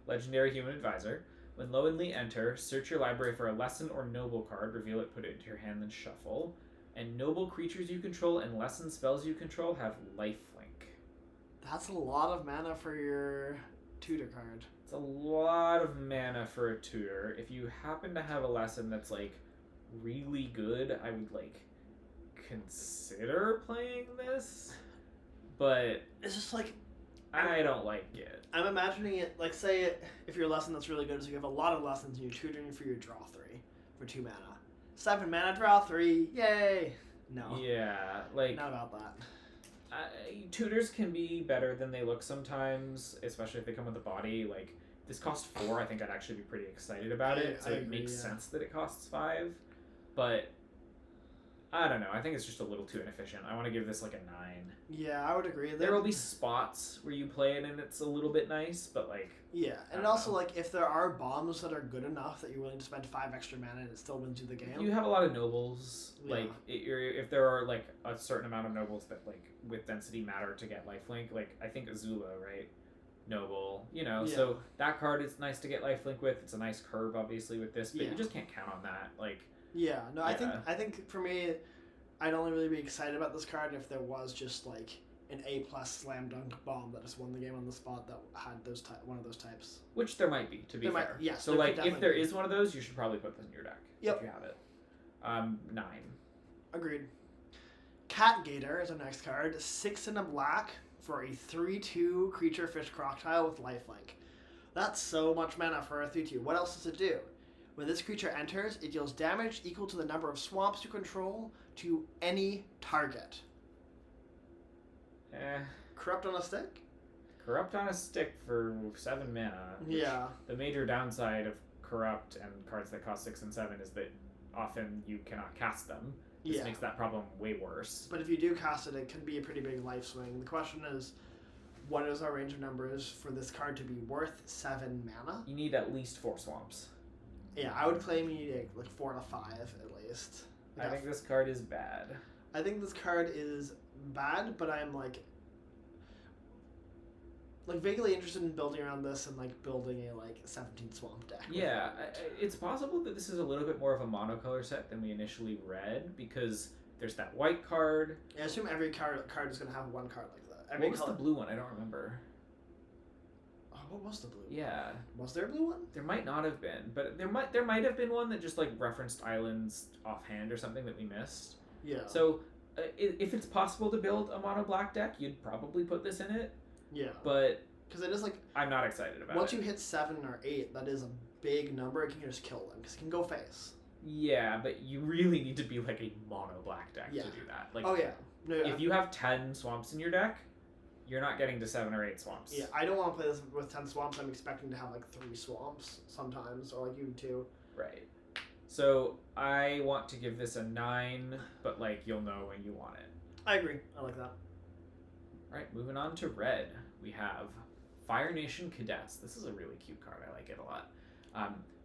Legendary Human Advisor. When Low and Lee enter, search your library for a Lesson or Noble card, reveal it, put it into your hand, then shuffle. And Noble creatures you control and Lesson spells you control have lifelink. That's a lot of mana for your tutor card. It's a lot of mana for a tutor. If you happen to have a Lesson that's like really good, I would like consider playing this, but it's just like I don't like it. I'm imagining it like, say if your lesson that's really good is you have a lot of lessons and you're tutoring for your draw 3 for 2 mana. 7 mana, draw 3, yay! No. Yeah, like not about that. Tutors can be better than they look sometimes, especially if they come with a body. Like this costs 4, I think I'd actually be pretty excited about it. So it makes sense that it costs 5, but I don't know. I think it's just a little too inefficient. I want to give this like a 9. Yeah, I would agree. There will be spots where you play it and it's a little bit nice, but like... Yeah, and also like if there are bombs that are good enough that you're willing to spend 5 extra mana and it still wins you the game. You have a lot of nobles. Yeah. Like if there are like a certain amount of nobles that like with density matter to get lifelink, like I think Azula, right? Noble, you know, Yeah. so that card is nice to get lifelink with. It's a nice curve obviously with this, but Yeah. you just can't count on that. Like Yeah, no, Yeah. I think for me, I'd only really be excited about this card if there was just like an A+ slam dunk bomb that just won the game on the spot that had one of those types. which there might be, to be There fair. might- yes, so there like could if there definitely be. is one of those, you should probably put this in your deck Yep. if you have it. 9. Agreed. Cat Gator is our next card. 6 and a black for a 3/2 creature fish crocodile with lifelink. That's so much mana for a 3/2. What else does it do? When this creature enters, it deals damage equal to the number of swamps you control to any target. Corrupt on a stick? Corrupt on a stick for 7 mana. which Yeah. The major downside of Corrupt and cards that cost 6 and 7 is that often you cannot cast them. This Yeah. makes that problem way worse. But if you do cast it, it can be a pretty big life swing. The question is, what is our range of numbers for this card to be worth 7 mana? You need at least 4 swamps. Yeah, I would claim you need like 4 to 5 at least. I think this card is bad. I think this card is bad, but I'm like vaguely interested in building around this and like building a like 17 swamp deck. Yeah, it's possible that this is a little bit more of a monocolor set than we initially read, because there's that white card. I assume every card is going to have one card like that. What Every was color. the blue one? I don't remember. Oh, what was the blue? Yeah, Was there a blue one? there might not have been, but there might have been one that just like referenced islands offhand or something that we missed. Yeah. So if it's possible to build a mono black deck, you'd probably put this in it. Yeah. But Because it is like I'm not excited about once it. you hit 7 or 8, that is a big number. It can just kill them because it can go face. Yeah, but you really need to be like a mono black deck Yeah. to do that. Like, Oh yeah. No, if you have 10 swamps in your deck, you're not getting to 7 or 8 swamps. Yeah, I don't want to play this with 10 swamps. I'm expecting to have like 3 swamps sometimes, or like even 2. Right. So I want to give this a 9, but like you'll know when you want it. I agree. I like that. All right, moving on to red. We have Fire Nation Cadets. This is a really cute card. I like it a lot.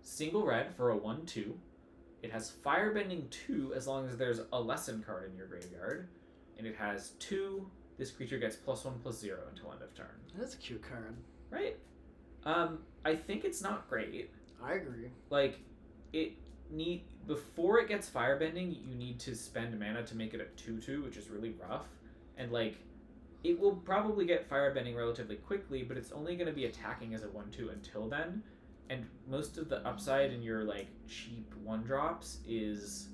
Single red for a 1/2. It has Firebending 2 as long as there's a lesson card in your graveyard. And it has 2. This creature gets +1/+0 until end of turn. That's a cute card. Right? I think it's not great. I agree. Like, before it gets Firebending, you need to spend mana to make it a 2/2, which is really rough. And like, it will probably get Firebending relatively quickly, but it's only going to be attacking as a 1/2 until then. And most of the upside in your like cheap 1-drops is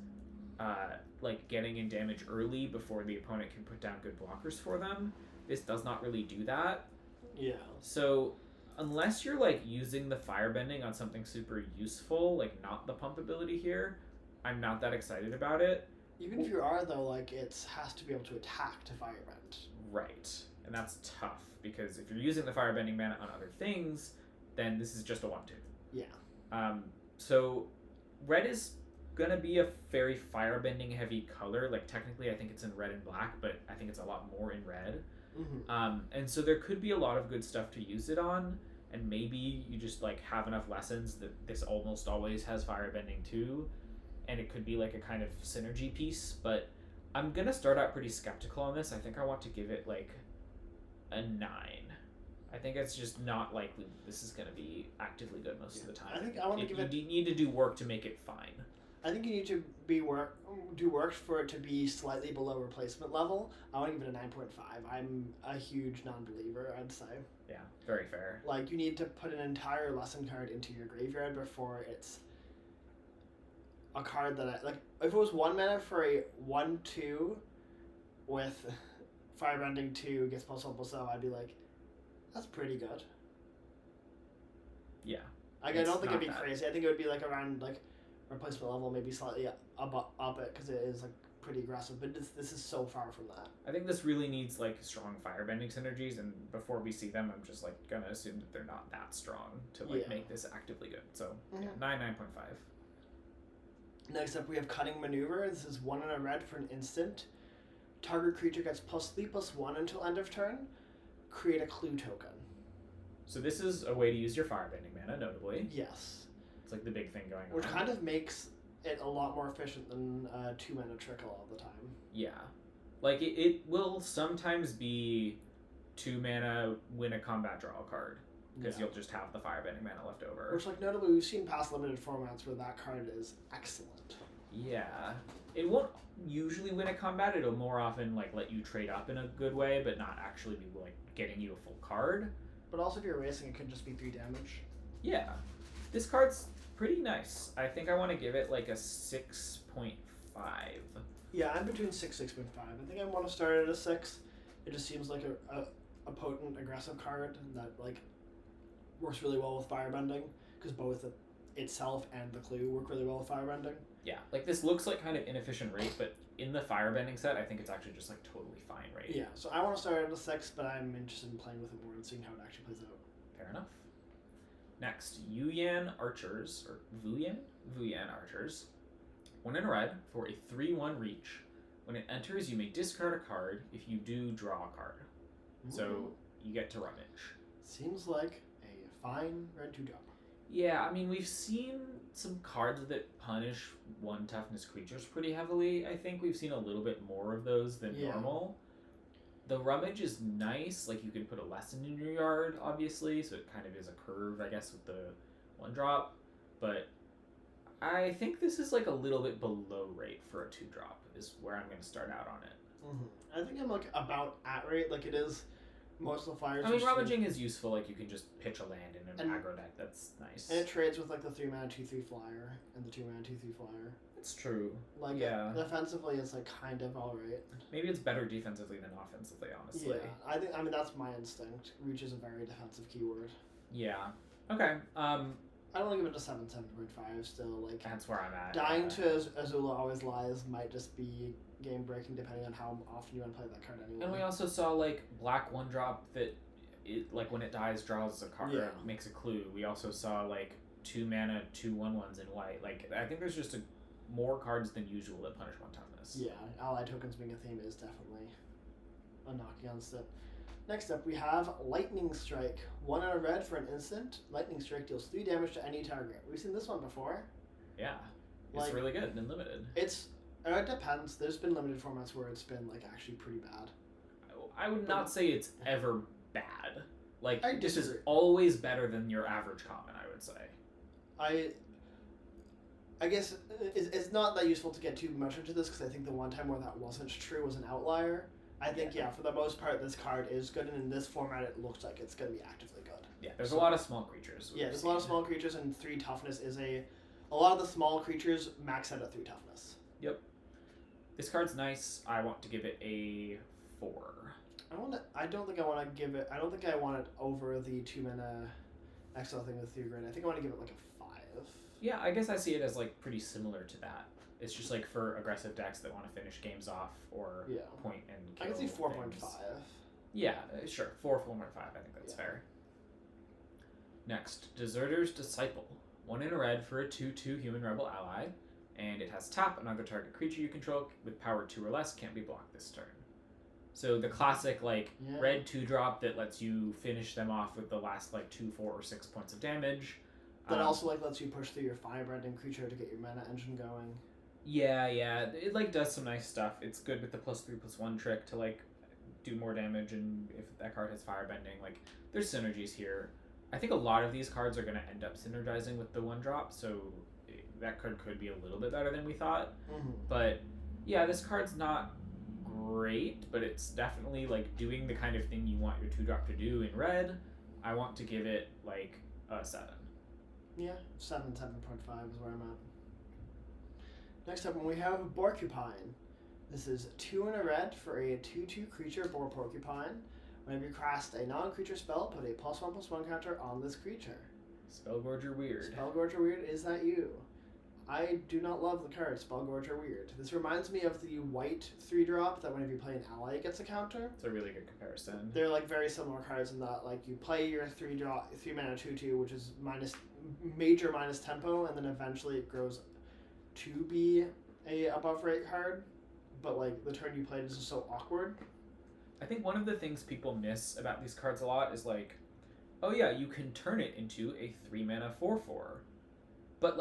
like getting in damage early before the opponent can put down good blockers for them. This does not really do that. Yeah. So unless you're like using the Firebending on something super useful, like not the pump ability here, I'm not that excited about it. Even if you are though, like it has to be able to attack to firebend. Right. And that's tough, because if you're using the firebending mana on other things, then this is just a 1/2. Yeah. So red is gonna be a very firebending heavy color. Like, technically I think it's in red and black, but I think it's a lot more in red. And so there could be a lot of good stuff to use it on, and maybe you just like have enough lessons that this almost always has firebending too, and it could be like a kind of synergy piece. But I'm gonna start out pretty skeptical on this. I think I want to give it like a 9. I think it's just not likely this is going to be actively good most of the time. I think I want to give it. You need to do work to make it fine. I think you need to do work for it to be slightly below replacement level. I want to give it a 9.5. I'm a huge non-believer, I'd say. Yeah, very fair. Like, you need to put an entire lesson card into your graveyard before it's a card that I like. If it was 1 mana for a 1/2 with Firebending 2 gets +1/+0, I'd be like, that's pretty good. Yeah. Like, I don't think it'd be crazy. I think it would be like around like replacement level, maybe slightly up it, because it is like pretty aggressive. But this is so far from that. I think this really needs like strong firebending synergies, and before we see them, I'm just like gonna assume that they're not that strong to like make this actively good. So yeah, 9.5. Next up, we have Cutting Maneuver. This is 1 and a red for an instant. Target creature gets +3/+1 until end of turn. Create a clue token. So this is a way to use your firebending mana, notably. Yes. It's like the big thing going on. Which kind of makes it a lot more efficient than 2 mana trickle all the time. Yeah. Like, it will sometimes be 2 mana, win a combat, draw a card. Because you'll just have the firebending mana left over. Which, like, notably, we've seen past limited formats where that card is excellent. Yeah. It won't usually win a combat. It'll more often, like, let you trade up in a good way, but not actually be, like, getting you a full card. But also, if you're racing, it could just be 3 damage. Yeah. This card's pretty nice. I think I want to give it, like, a 6.5. Yeah, I'm between 6.5. I think I want to start at a 6. It just seems like a potent, aggressive card that, like, works really well with firebending, because both itself and the clue work really well with firebending. Yeah, like, this looks like kind of inefficient rate, but in the firebending set, I think it's actually just like totally fine rate. Yeah, so I want to start at a 6, but I'm interested in playing with it more and seeing how it actually plays out. Fair enough. Next, Yuyan Archers, or Vuyan Archers. 1 in a red for a 3/1 reach. When it enters, you may discard a card. If you do, draw a card. Ooh. So you get to rummage. Seems like a fine red 2-drop. Yeah, I mean, we've seen some cards that punish 1 toughness creatures pretty heavily. I think we've seen a little bit more of those than normal. The rummage is nice. Like, you can put a lesson in your yard, obviously, so it kind of is a curve, I guess, with the 1-drop. But I think this is like a little bit below rate for a 2-drop is where I'm going to start out on it. I think I'm like about at rate. Like, it is most of the flyers. I mean, rummaging is useful. Like, you can just pitch a land in an aggro deck. That's nice. And it trades with like the 3 mana 2/3 flyer and the 2 mana 2/3 flyer. It's true. Like, defensively, it's like kind of alright. Maybe it's better defensively than offensively, honestly. Yeah, I mean that's my instinct. Reach is a very defensive keyword. Yeah. Okay. I don't give it a 7.5 still. Like, that's where I'm at. Dying to Azula Always Lies might just be game breaking depending on how often you want to play that card anyway. And we also saw like black 1-drop that it, like, when it dies draws a card, makes a clue. We also saw like 2 mana 2/1/1s in white. Like, I think there's just more cards than usual that punish 1 toughness. Yeah, ally tokens being a theme is definitely a knock against it. Next up, we have Lightning Strike. 1 in a red for an instant. Lightning Strike deals 3 damage to any target. We've seen this one before. Yeah, it's really good and limited. It depends. There's been limited formats where it's been like actually pretty bad. I would not say it's ever bad. Like, this is disagree. always better than your average common, I would say. I guess it's not that useful to get too much into this, because I think the one time where that wasn't true was an outlier. I think, for the most part, this card is good, and in this format, it looks like it's going to be actively good. Yeah, there's a lot of small creatures. Yeah, there's a lot of small creatures, and 3 toughness is a lot of the small creatures max out at 3 toughness. Yep. This card's nice. I want to give it a 4. I don't think I want it over the 2 mana exile thing with 3 grid. I think I want to give it like a 5. Yeah, I guess I see it as like pretty similar to that. It's just like for aggressive decks that want to finish games off or point and kill. I can see 4.5. Yeah, sure. 4, 4, 5. I think that's fair. Next, Deserter's Disciple. 1 in a red for a 2/2 human rebel ally, and it has tap. Another target creature you control with power 2 or less can't be blocked this turn. So the classic red 2-drop that lets you finish them off with the last 2, 4, or 6 points of damage. That also lets you push through your firebending creature to get your mana engine going. Yeah, it does some nice stuff. It's good with the +3/+1 trick to do more damage, and if that card has firebending, there's synergies here. I think a lot of these cards are going to end up synergizing with the 1-drop, so that card could be a little bit better than we thought. Mm-hmm. But yeah, this card's not great, but it's definitely doing the kind of thing you want your 2-drop to do in red. I want to give it a 7. Yeah, 7, 7.5 is where I'm at. Next up, we have Borcupine. This is 2 in a red for a 2/2 creature, Boar Porcupine. Whenever you cast a non-creature spell, put a +1/+1 counter on this creature. Spellgorger Weird. Spellgorger Weird, is that you? I do not love the card Spellgorger Weird. This reminds me of the white 3-drop that whenever you play an ally, it gets a counter. It's a really good comparison. They're very similar cards in that you play your 3 mana 2/2, which is major minus tempo, and then eventually it grows to be a above rate card. But the turn you played is just so awkward. I think one of the things people miss about these cards a lot is oh yeah, you can turn it into a 3 mana 4/4. But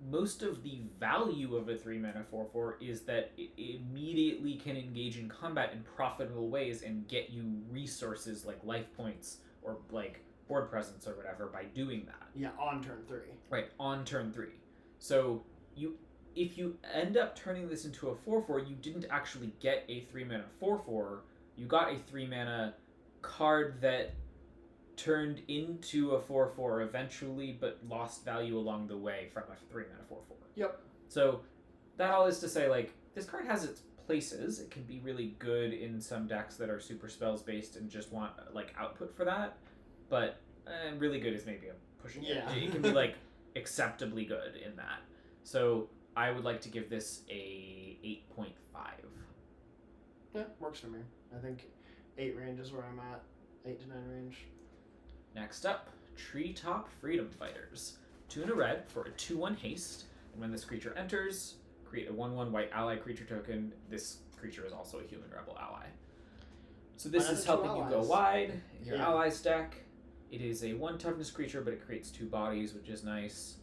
most of the value of a 3 mana 4/4 is that it immediately can engage in combat in profitable ways and get you resources like life points or board presence or whatever by doing that. Yeah, on turn 3. Right, on turn 3. So if you end up turning this into a 4/4, you didn't actually get a 3 mana 4/4. You got a 3 mana card that turned into a 4/4 eventually, but lost value along the way from a 3 mana 4/4. Yep. So that all is to say, this card has its places. It can be really good in some decks that are super spells based and just want output for that. But really good is maybe a pushing it. Yeah. It can be acceptably good in that. So I would like to give this a 8.5. Yeah, works for me. I think 8 range is where I'm at. 8 to 9 range. Next up, Treetop Freedom Fighters. 2 in a red for a 2/1 haste, and when this creature enters, create a 1/1 white ally creature token. This creature is also a human rebel ally. So this is helping you go wide in your allies deck. It is a 1 toughness creature, but it creates 2 bodies, which is nice.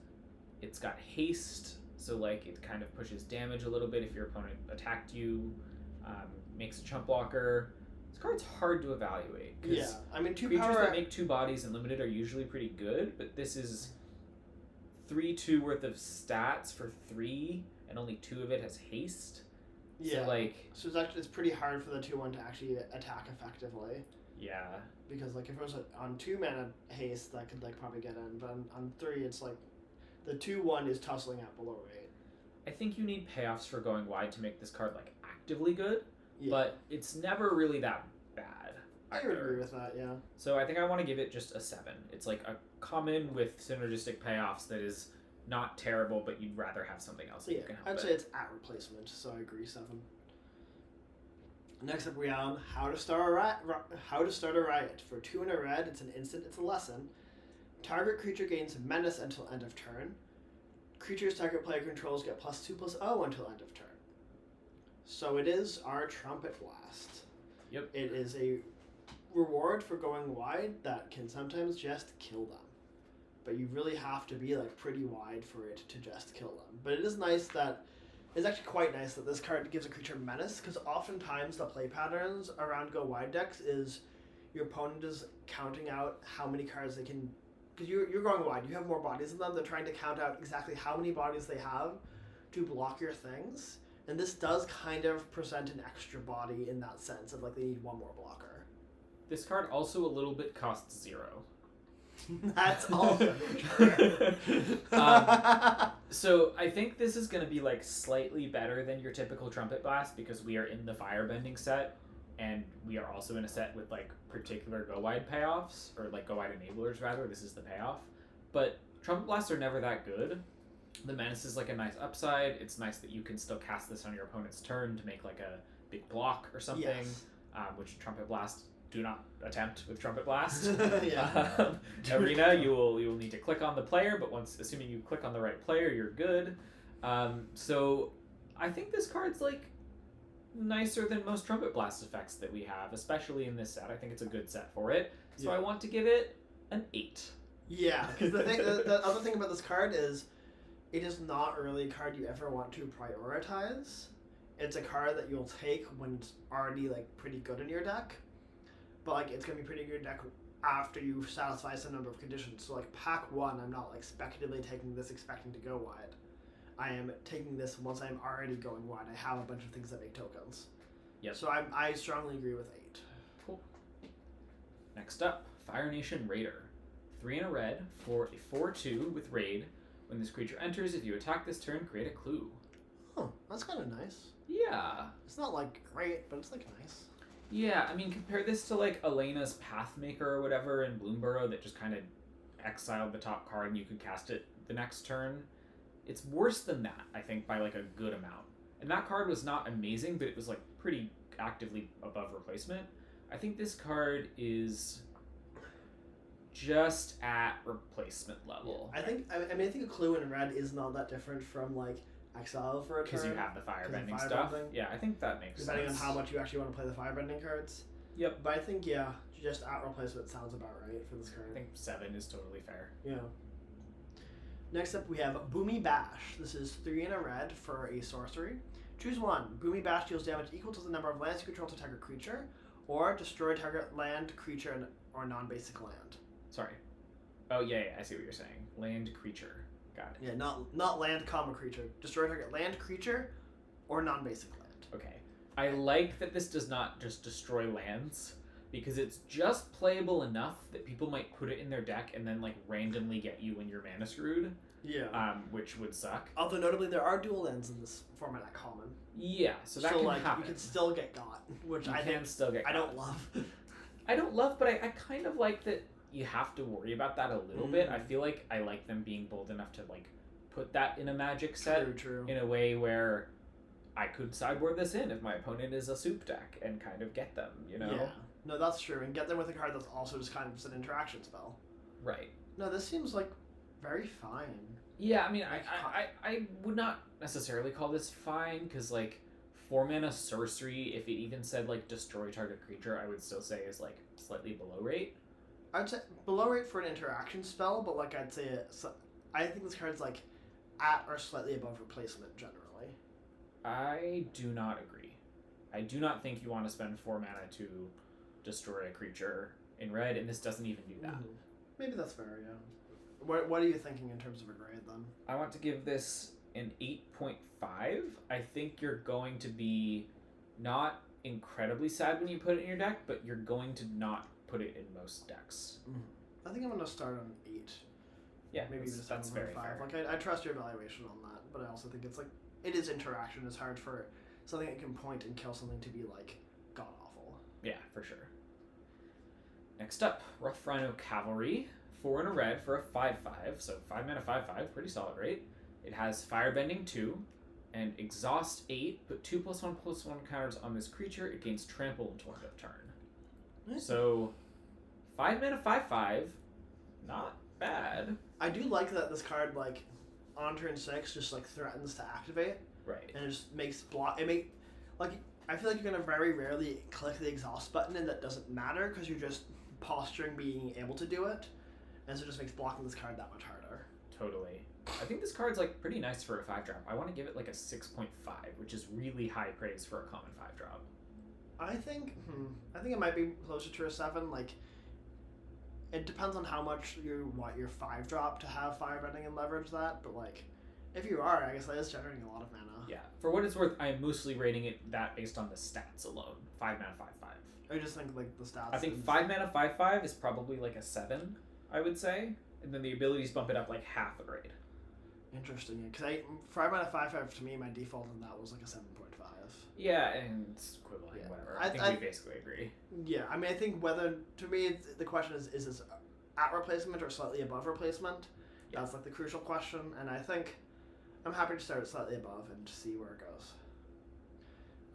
It's got haste, so it kind of pushes damage a little bit if your opponent attacked you. Makes a chump blocker. This card's hard to evaluate. Yeah, I mean, 2 creatures power that make 2 bodies and limited are usually pretty good, but this is 3/2 worth of stats for 3, and only 2 of it has haste. Yeah. So So it's pretty hard for the 2/1 to actually attack effectively. yeah. Because if it was on 2 mana haste, that could probably get in, but on 3, it's the 2/1 is tussling at below 8. I think you need payoffs for going wide to make this card actively good, Yeah. but it's never really that bad. I would agree with that, yeah. So I think I want to give it just a 7. It's a common with synergistic payoffs that is not terrible, but you'd rather have something else that you can help I'd say it's at replacement, so I agree 7. Next up we have How to Start a Riot. For 2 in a red, it's an instant, it's a lesson. Target creature gains menace until end of turn. Creatures target player controls get +2/+0 until end of turn. So it is our Trumpet Blast. Yep. It is a reward for going wide that can sometimes just kill them. But you really have to be pretty wide for it to just kill them. But it is nice that it's actually quite nice that this card gives a creature menace, because oftentimes the play patterns around go wide decks is your opponent is counting out how many cards they can, because you're going wide, you have more bodies than them, they're trying to count out exactly how many bodies they have to block your things, and this does kind of present an extra body in that sense of they need 1 more blocker. This card also a little bit costs 0. That's also true. So I think this is going to be slightly better than your typical Trumpet Blast because we are in the Firebending set, and we are also in a set with particular go wide payoffs, or go wide enablers rather. This is the payoff. But Trumpet Blasts are never that good. The menace is a nice upside. It's nice that you can still cast this on your opponent's turn to make a big block or something. Yes. which Trumpet Blast do not attempt with Trumpet Blast. Yeah. Arena, you will need to click on the player, but assuming you click on the right player, you're good. So I think this card's like nicer than most Trumpet Blast effects that we have, especially in this set. I think it's a good set for it. So I want to give it an 8. Yeah, because the other thing about this card is it is not really a card you ever want to prioritize. It's a card that you'll take when it's already like pretty good in your deck, but like it's gonna be pretty good in your deck after you satisfy some number of conditions. So like pack 1, I'm not like speculatively taking this expecting to go wide. I am taking this once I'm already going wide. I have a bunch of things that make tokens. Yep. So I strongly agree with 8. Cool. Next up, Fire Nation Raider. 3 and a red for a 4/2 with Raid. When this creature enters, if you attack this turn, create a clue. Huh, that's kind of nice. Yeah. It's not like great, but it's like nice. Yeah, I mean, compare this to like Elena's Pathmaker or whatever in Bloomburrow that just kind of exiled the top card and you could cast it the next turn. It's worse than that, I think, by like a good amount. And that card was not amazing, but it was like pretty actively above replacement. I think this card is just at replacement level. Yeah. I think a clue in red is not that different from like exile for a turn. Because you have the firebending stuff. Yeah, I think that makes Depending sense. on how much you actually want to play the firebending cards. Yep. But I think, yeah, just at replacement sounds about right for this card. I think 7 is totally fair. Yeah. Next up, we have Boomy Bash. This is 3 and a red for a sorcery. Choose one. Boomy Bash deals damage equal to the number of lands you control to target creature, or destroy target land, creature, or non-basic land. Sorry. Oh, yeah, I see what you're saying. Land, creature. Got it. Yeah, not land, comma, creature. Destroy target land, creature, or non-basic land. Okay. I like that this does not just destroy lands, because it's just playable enough that people might put it in their deck and then like randomly get you when you're mana screwed. Yeah. Which would suck. Although notably there are dual lands in this format at common. Yeah, so that can like, happen. You can still get got, which I think still get I got. don't love. I don't love, but I kind of like that you have to worry about that a little bit. I feel like I like them being bold enough to like put that in a Magic set True. in a way where I could sideboard this in if my opponent is a soup deck and kind of get them, you know? Yeah. No, that's true. And get them with a card that's also just kind of just an interaction spell. Right. No, this seems like very fine. Yeah, I mean, I would not necessarily call this fine, because, like, 4 mana sorcery, if it even said, like, destroy target creature, I would still say is, like, slightly below rate. I'd say below rate for an interaction spell, but, like, I'd say I think this card's, like, at or slightly above replacement, generally. I do not agree. I do not think you want to spend 4 mana to destroy a creature in red, and this doesn't even do that. Maybe that's fair, yeah. What are you thinking in terms of a grade, then? I want to give this an 8.5. I think you're going to be not incredibly sad when you put it in your deck, but you're going to not put it in most decks. I think I'm going to start on 8. Yeah, maybe just that's very fair. Like, I trust your evaluation on that, but I also think it's like, it is interaction. It's hard for something that can point and kill something to be like god awful. Yeah, for sure. Next up, Rough Rhino Cavalry. 4 and a red for a 5/5, so 5 mana 5/5, pretty solid rate. It has Firebending 2 and Exhaust 8, put 2+1/+1 counters on this creature. It gains Trample until end of turn. So 5 mana 5/5, not bad. I do like that this card, like, on turn 6 just like threatens to activate. Right. And it just makes I feel like you're gonna very rarely click the exhaust button, and that doesn't matter because you're just posturing being able to do it, and so it just makes blocking this card that much harder. Totally. I think this card's like pretty nice for a 5-drop. I want to give it like a 6.5, which is really high praise for a common 5-drop. I think it might be closer to a 7. Like, it depends on how much you want your 5-drop to have firebending and leverage that, but like, if you are, I guess that is generating a lot of mana. Yeah. For what it's worth, I am mostly rating it that based on the stats alone. 5 mana 5/5. I just think like the stats. I think 5 mana 5/5 is probably like a 7, I would say, and then the abilities bump it up like half a grade. Interesting, because 5 mana 5/5 to me, my default on that was like a 7.5. Yeah, and it's equivalent, whatever. I think we basically agree. Yeah, I mean, I think to me, the question is this at replacement or slightly above replacement? Yeah. That's like the crucial question, and I think I'm happy to start it slightly above and see where it goes.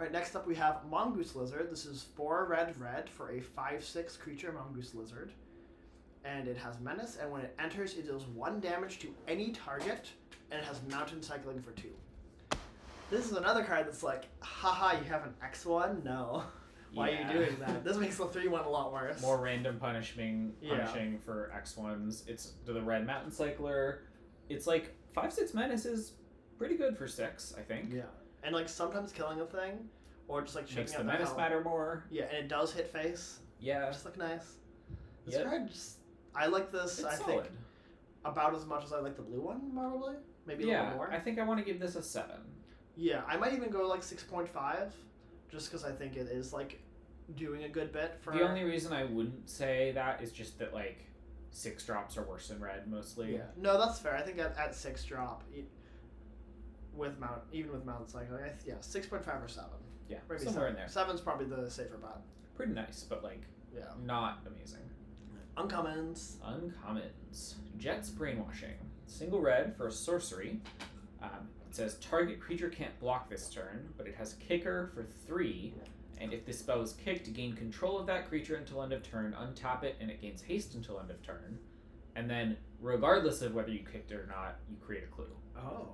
Alright, next up we have Mongoose Lizard. This is 4 red for a 5/6 creature Mongoose Lizard. And it has Menace, and when it enters, it deals 1 damage to any target, and it has Mountain Cycling for 2. This is another card that's like, haha, you have an X1? No. Why are you doing that? This makes the 3/1 a lot worse. More random punishing for X1s. It's the red Mountain Cycler. It's like 5/6 Menace is pretty good for 6, I think. Yeah. And like sometimes killing a thing, or just like makes shaking the out menace matter more. Yeah, and it does hit face. Yeah. Just look nice. This card just, I like this, it's I solid. think, about as much as I like the blue one, probably. Maybe a little more. I think I want to give this a 7. Yeah, I might even go like 6.5, just because I think it is like doing a good bit for... The only reason I wouldn't say that is just that like 6 drops are worse than red mostly. Yeah, no, that's fair. I think at 6 drop, even with Mountain Cycling, 6.5 or 7. Yeah, maybe somewhere 7. in there. 7's probably the safer bet. Pretty nice, but like not amazing. Uncommons. Jet's Brainwashing. Single red for a sorcery. It says target creature can't block this turn, but it has Kicker for 3. And if this spell is kicked, gain control of that creature until end of turn, untap it, and it gains haste until end of turn. And then, regardless of whether you kicked it or not, you create a clue. Oh.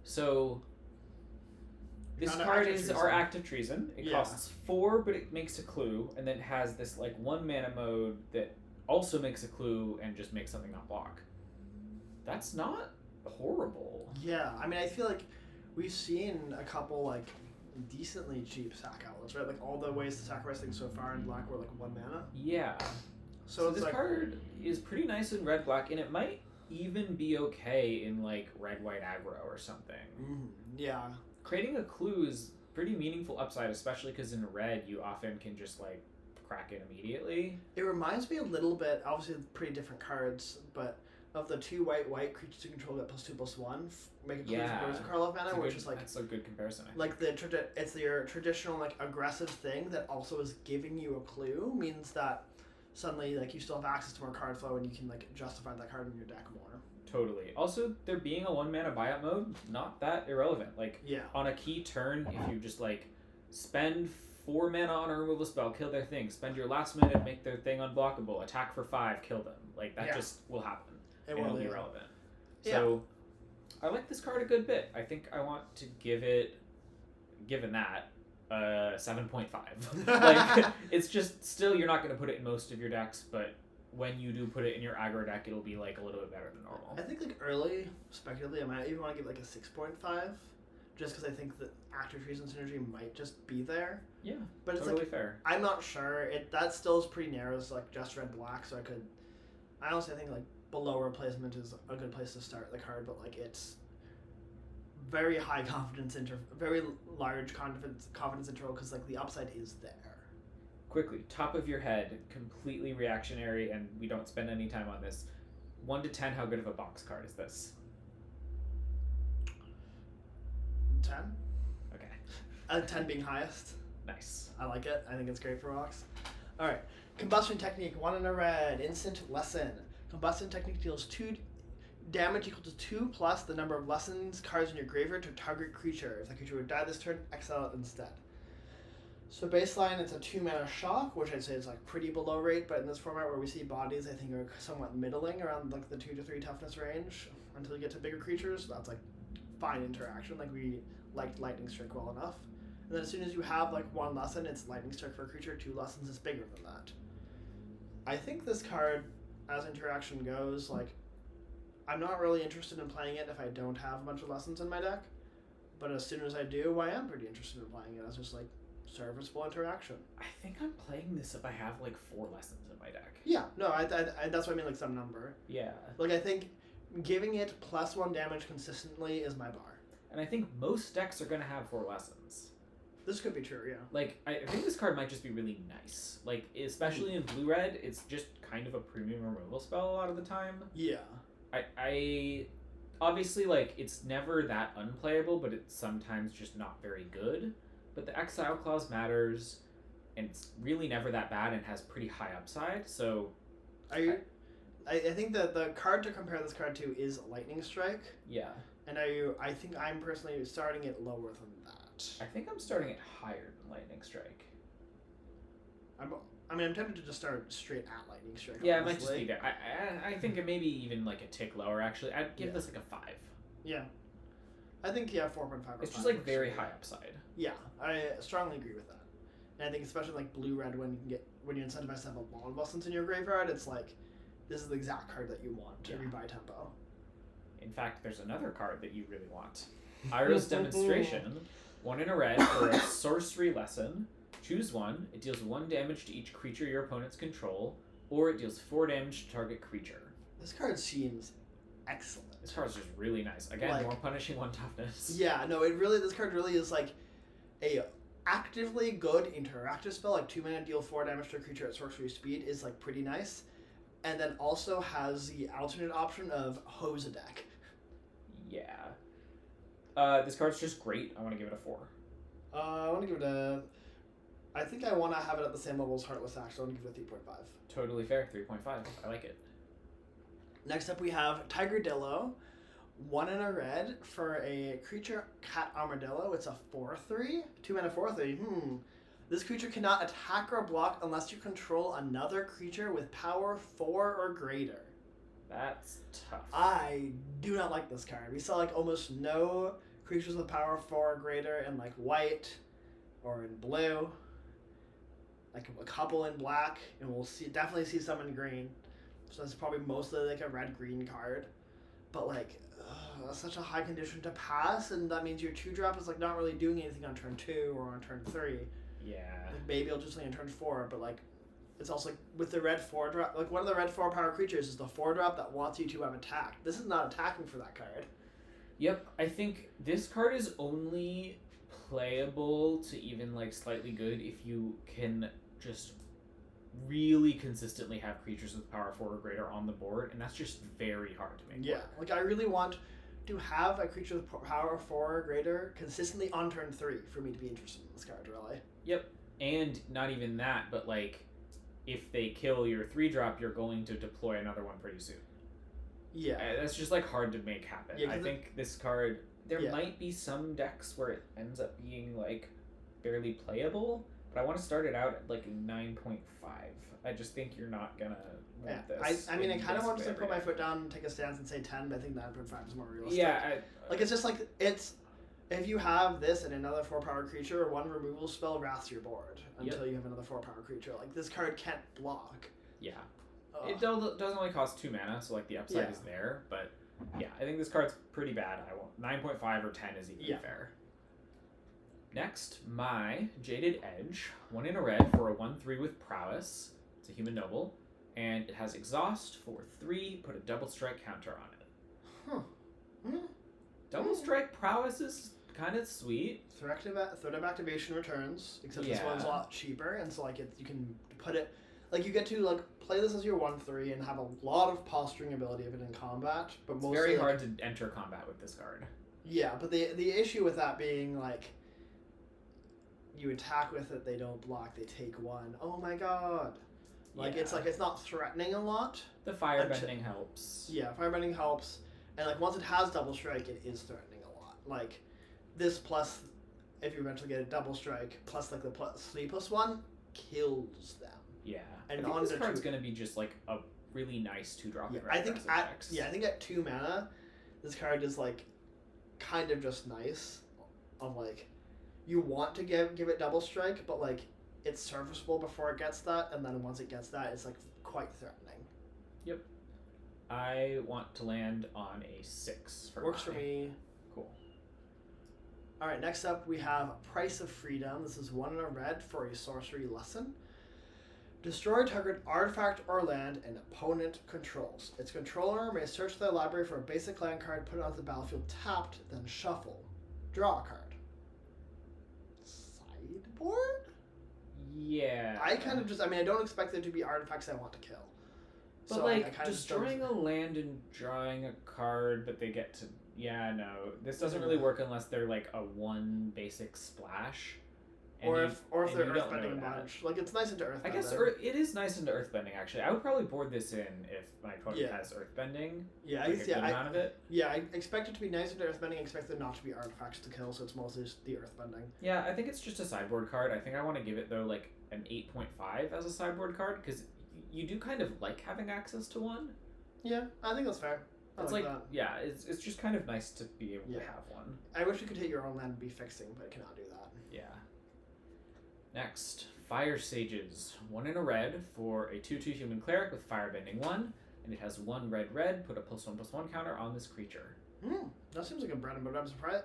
So, this card is our Act of Treason. It costs 4, but it makes a clue, and then has this like 1 mana mode that also makes a clue and just makes something not block. That's not horrible. Yeah, I mean, I feel like we've seen a couple like decently cheap sack outlets, right? Like all the ways to sacrifice things so far in black were like 1 mana. Yeah. So this card is pretty nice in red black, and it might even be okay in like red white aggro or something. Yeah. Creating a clue is pretty meaningful upside, especially because in red you often can just like crack it immediately. It reminds me a little bit, obviously pretty different cards, but of the 2 white creatures you control that +2/+1 make a clue for Rose of Karlov mana, which is like that's a good comparison. Like it's your traditional like aggressive thing that also is giving you a clue, means that suddenly like you still have access to more card flow and you can like justify that card in your deck more. Totally. Also, there being a 1 mana buyout mode, not that irrelevant. Like on a key turn, if you just like spend 4 mana on a removal spell, kill their thing, spend your last minute, make their thing unblockable, attack for 5, kill them. Like that just will happen. It'll be relevant. So I like this card a good bit. I think I want to give it, given that, 7.5. Like it's just still, you're not going to put it in most of your decks, but when you do put it in your aggro deck, it'll be like a little bit better than normal. I think like early, speculatively, I might even want to give like a 6.5, just because I think that Act of Treason synergy might just be there. Yeah, but it's totally like fair. I'm not sure. That still is pretty narrow. It's like just red black, so I honestly think like below replacement is a good place to start the card, but like it's very high confidence very large confidence interval because like the upside is there. Quickly, top of your head, completely reactionary, and we don't spend any time on this. 1 to 10, how good of a box card is this? 10. Okay. 10 being highest. Nice. I like it. I think it's great for box. All right. Combustion Technique, 1 in a red. Instant Lesson. Combustion Technique deals 2 damage equal to 2+ the number of lessons cards in your graveyard to a target creature. If the creature would die this turn, exile it instead. So baseline, it's a 2 mana shock, which I'd say is like pretty below rate, but in this format where we see bodies, I think are somewhat middling around like the 2 to 3 toughness range until you get to bigger creatures. That's like fine interaction. Like we liked Lightning Strike well enough. And then as soon as you have like 1 lesson, it's Lightning Strike for a creature. 2 lessons is bigger than that. I think this card, as interaction goes, like I'm not really interested in playing it if I don't have a bunch of lessons in my deck. But as soon as I do, I am pretty interested in playing it as just like serviceable interaction. I think I'm playing this if I have like 4 lessons in my deck. Yeah, no, I that's what I mean, like some number. Yeah. Like I think giving it +1 damage consistently is my bar. And I think most decks are going to have 4 lessons. This could be true, yeah. Like, I think this card might just be really nice. Like, especially in blue-red, it's just kind of a premium removal spell a lot of the time. Yeah. I obviously, like, it's never that unplayable, but it's sometimes just not very good. But the Exile Clause matters, and it's really never that bad and has pretty high upside, so... I think that the card to compare this card to is Lightning Strike. Yeah. And I think I'm personally starting it lower than that. I think I'm starting it higher than Lightning Strike. I'm tempted to just start straight at Lightning Strike. Yeah, it might just be there. I think it may be even like a tick lower, actually. I'd give this like a 5. Yeah. I think, 4.5 or 5. It's just like very high upside. Yeah, I strongly agree with that. And I think especially like blue-red, when you're incentivized to have a lot of Lessons in your graveyard, it's like, this is the exact card that you want to rebuy tempo. In fact, there's another card that you really want. Iro's Demonstration. 1 in a red for a sorcery lesson. Choose one. It deals 1 damage to each creature your opponents control, or it deals 4 damage to target creature. This card seems excellent. This card's just really nice. Again, Like, 1 punishing, 1 toughness. Yeah, no, this card really is like a actively good interactive spell. Like 2 mana, deal 4 damage to a creature at sorcery speed is like pretty nice. And then also has the alternate option of hose a deck. Yeah. This card's just great. I want to give it a 4. I want to give it I think I want to have it at the same level as Heartless Axe, so I want to give it a 3.5. Totally fair. 3.5. I like it. Next up we have Tigerdillo. 1 in a red for a creature cat armadillo. It's a 4/3. 2 mana 4/3. This creature cannot attack or block unless you control another creature with power 4 or greater. That's tough. I do not like this card. We saw like almost no creatures with power 4 or greater in like white or in blue. Like a couple in black, and we'll definitely see some in green. So that's probably mostly like a red-green card. But like, that's such a high condition to pass, and that means your 2-drop is like not really doing anything on turn 2 or on turn 3. Yeah. Like maybe it'll do something on turn 4, but like, it's also like with the red 4-drop, like one of the red 4 power creatures is the 4-drop that wants you to have attacked. This is not attacking for that card. Yep, I think this card is only playable to even like slightly good if you can just really consistently have creatures with power 4 or greater on the board, and that's just very hard to make work. Like I really want to have a creature with power 4 or greater consistently on turn 3 for me to be interested in this card, really. Yep, and not even that, but like, if they kill your 3-drop, you're going to deploy another one pretty soon. Yeah. That's just like hard to make happen. I think this card, there might be some decks where it ends up being like barely playable, but I want to start it out at like 9.5. I just think you're not gonna want this. I mean, I kind of want to put my foot down and take a stance and say 10, but I think 9.5 is more realistic. Yeah. It's just like, if you have this and another 4-power creature, 1 removal spell wraths your board until you have another 4-power creature. Like, this card can't block. Yeah. It does only cost 2 mana, so like the upside is there, but yeah, I think this card's pretty bad. 9.5 or 10 is even fair. Next, my Jaded Edge. 1 in a red for a 1/3 with prowess. It's a human noble, and it has exhaust for 3. Put a double strike counter on it. Double strike prowess is kind of sweet. Threat of activation returns, except this one's a lot cheaper, and so like you can put it. Like, you get to like play this as your 1/3 and have a lot of posturing ability of it in combat, but it's mostly very hard to enter combat with this card. Yeah, but the issue with that being like, you attack with it, they don't block, they take 1. Oh my god! Like it's not threatening a lot. The firebending helps. Yeah, firebending helps, and like once it has double strike, it is threatening a lot. Like this plus, if you eventually get a double strike plus like the +3/+1 kills them. Yeah, and I think this card's gonna be just like a really nice 2-drop. I think at 2 mana, this card is like kind of just nice. Of like, you want to give it double strike, but like it's serviceable before it gets that, and then once it gets that, it's like quite threatening. Yep. I want to land on a 6 for Works for me. Cool. All right, next up we have Price of Freedom. This is 1 in a red for a sorcery lesson. Destroy target artifact or land an opponent controls. Its controller may search their library for a basic land card, put it onto the battlefield tapped, then shuffle. Draw a card. Sideboard? Yeah. I kind of I don't expect there to be artifacts I want to kill. But so like, destroying a land and drawing a card, but they get to... Yeah, no. This doesn't really work unless they're like a 1 basic splash. Or if and they're you don't earthbending know a that. bunch. Like, it's nice into earthbending. I guess it is nice into earthbending, actually. I would probably board this in if my opponent has earthbending. Yeah, like a good amount of it. Yeah, I expect it to be nice into earthbending. I expect there not to be artifacts to kill, so it's mostly just the earthbending. Yeah, I think it's just a sideboard card. I think I want to give it, though, like an 8.5 as a sideboard card, because you do kind of like having access to one. Yeah, I think that's fair. It's like that. Yeah, it's just kind of nice to be able to have one. I wish you could hit your own land and be fixing, but it cannot do that. Yeah. Next, Fire Sages. 1 in a red for a 2/2 human cleric with firebending 1, and it has 1 red. Put a +1/+1 counter on this creature. That seems like a bread and butter. I'm surprised.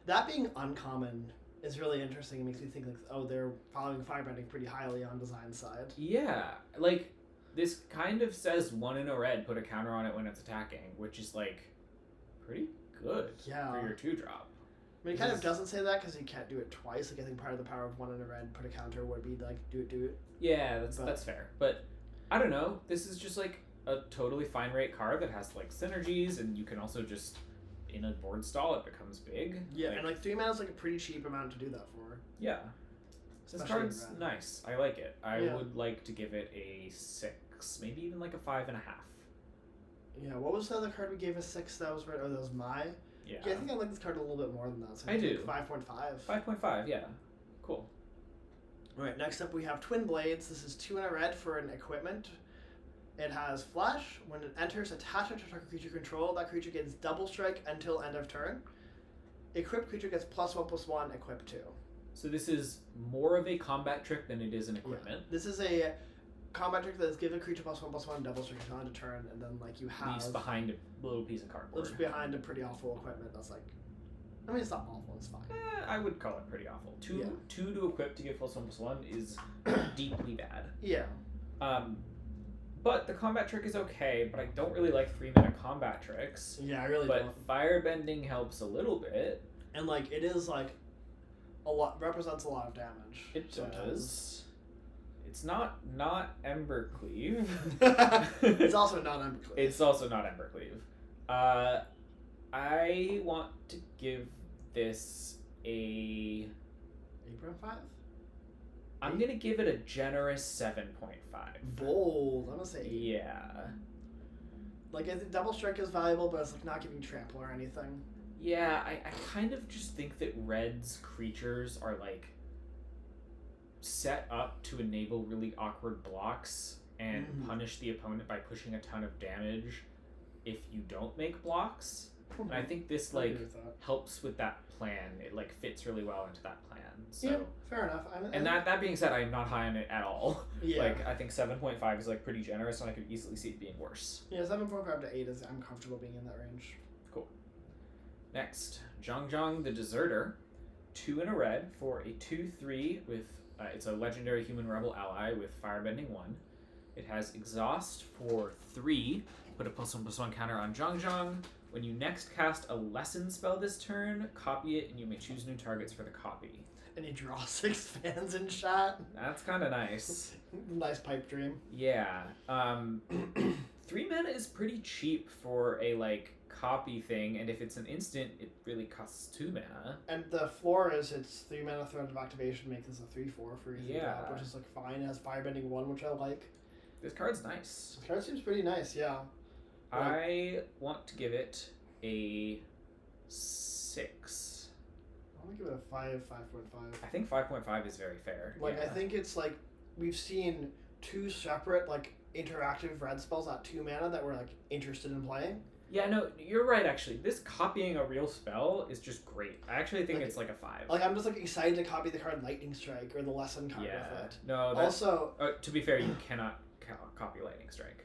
That being uncommon is really interesting. It makes me think like, oh, they're following firebending pretty highly on design side. Yeah, like this kind of says 1 in a red. Put a counter on it when it's attacking, which is like pretty good for your 2-drop. I mean, it kind of doesn't say that because you can't do it twice. Like, I think part of the power of 1 in a red, put a counter, would be like, do it. Yeah, that's fair. But I don't know. This is just like a totally fine rate card that has like synergies, and you can also just in a board stall it becomes big. Yeah, and like 3 mana is like a pretty cheap amount to do that for. Yeah, this card's nice. I like it. I would like to give it a 6, maybe even like a 5.5. Yeah, what was the other card we gave a 6 that was right? Oh, that was my. Yeah, I think I like this card a little bit more than that. So I do. 5.5. 5.5, yeah. Cool. Alright, next up we have Twin Blades. This is 2 in a red for an equipment. It has Flash. When it enters, attach it to target creature control. That creature gets double strike until end of turn. Equipped creature gets +1/+1, equip 2. So this is more of a combat trick than it is an equipment. Yeah. This is a combat trick that is give a creature +1/+1, double strike until end of turn, and then like you have leaves behind a little piece of cardboard. Leaves behind a pretty awful equipment. That's like, I mean, it's not awful. It's fine. I would call it pretty awful. Two to equip to give +1/+1 is deeply bad. Yeah. But the combat trick is okay. But I don't really like 3-mana combat tricks. Yeah, I really but don't. But firebending helps a little bit. And like it is like a lot, represents a lot of damage. It does. It's not Embercleave. It's also not Embercleave. It's also not Embercleave. I want to give this a 8.5. I'm gonna give it a generous 7.5. Bold. I'm gonna say 8. Yeah. Like, I think double strike is valuable, but it's like not giving trample or anything. Yeah, I kind of just think that Red's creatures are like set up to enable really awkward blocks and punish the opponent by pushing a ton of damage if you don't make blocks. And I think this like helps with that plan. It like fits really well into that plan. So yeah, fair enough. And that being said, I'm not high on it at all. Yeah. Like I think 7.5 is like pretty generous, and I could easily see it being worse. Yeah, 7.5 to 8 is I'm comfortable being in that range. Cool. Next, Zhang the Deserter, 2 in a red for a 2/3 with it's a legendary human rebel ally with firebending 1. It has exhaust for 3. Put a +1/+1 counter on Zhang. When you next cast a lesson spell this turn, copy it, and you may choose new targets for the copy. And you draw 6 fans in shot. That's kind of nice. Nice pipe dream. Yeah. 3 mana is pretty cheap for a like copy thing, and if it's an instant, it really costs 2 mana. And the floor is it's 3 mana threat of activation, make this a 3/4 for your drop, which is like fine. It has firebending 1, which I like. This card's nice. This card seems pretty nice, yeah. I want to give it a 6. I'm gonna give it a 5.5. I think 5.5 is very fair. Like I think it's like we've seen 2 separate like interactive red spells at 2 mana that we're like interested in playing. Yeah, no, you're right. Actually, this copying a real spell is just great. I actually think it's like a 5. Like I'm just like excited to copy the card Lightning Strike or the lesson card with it. No, also to be fair, you cannot copy Lightning Strike.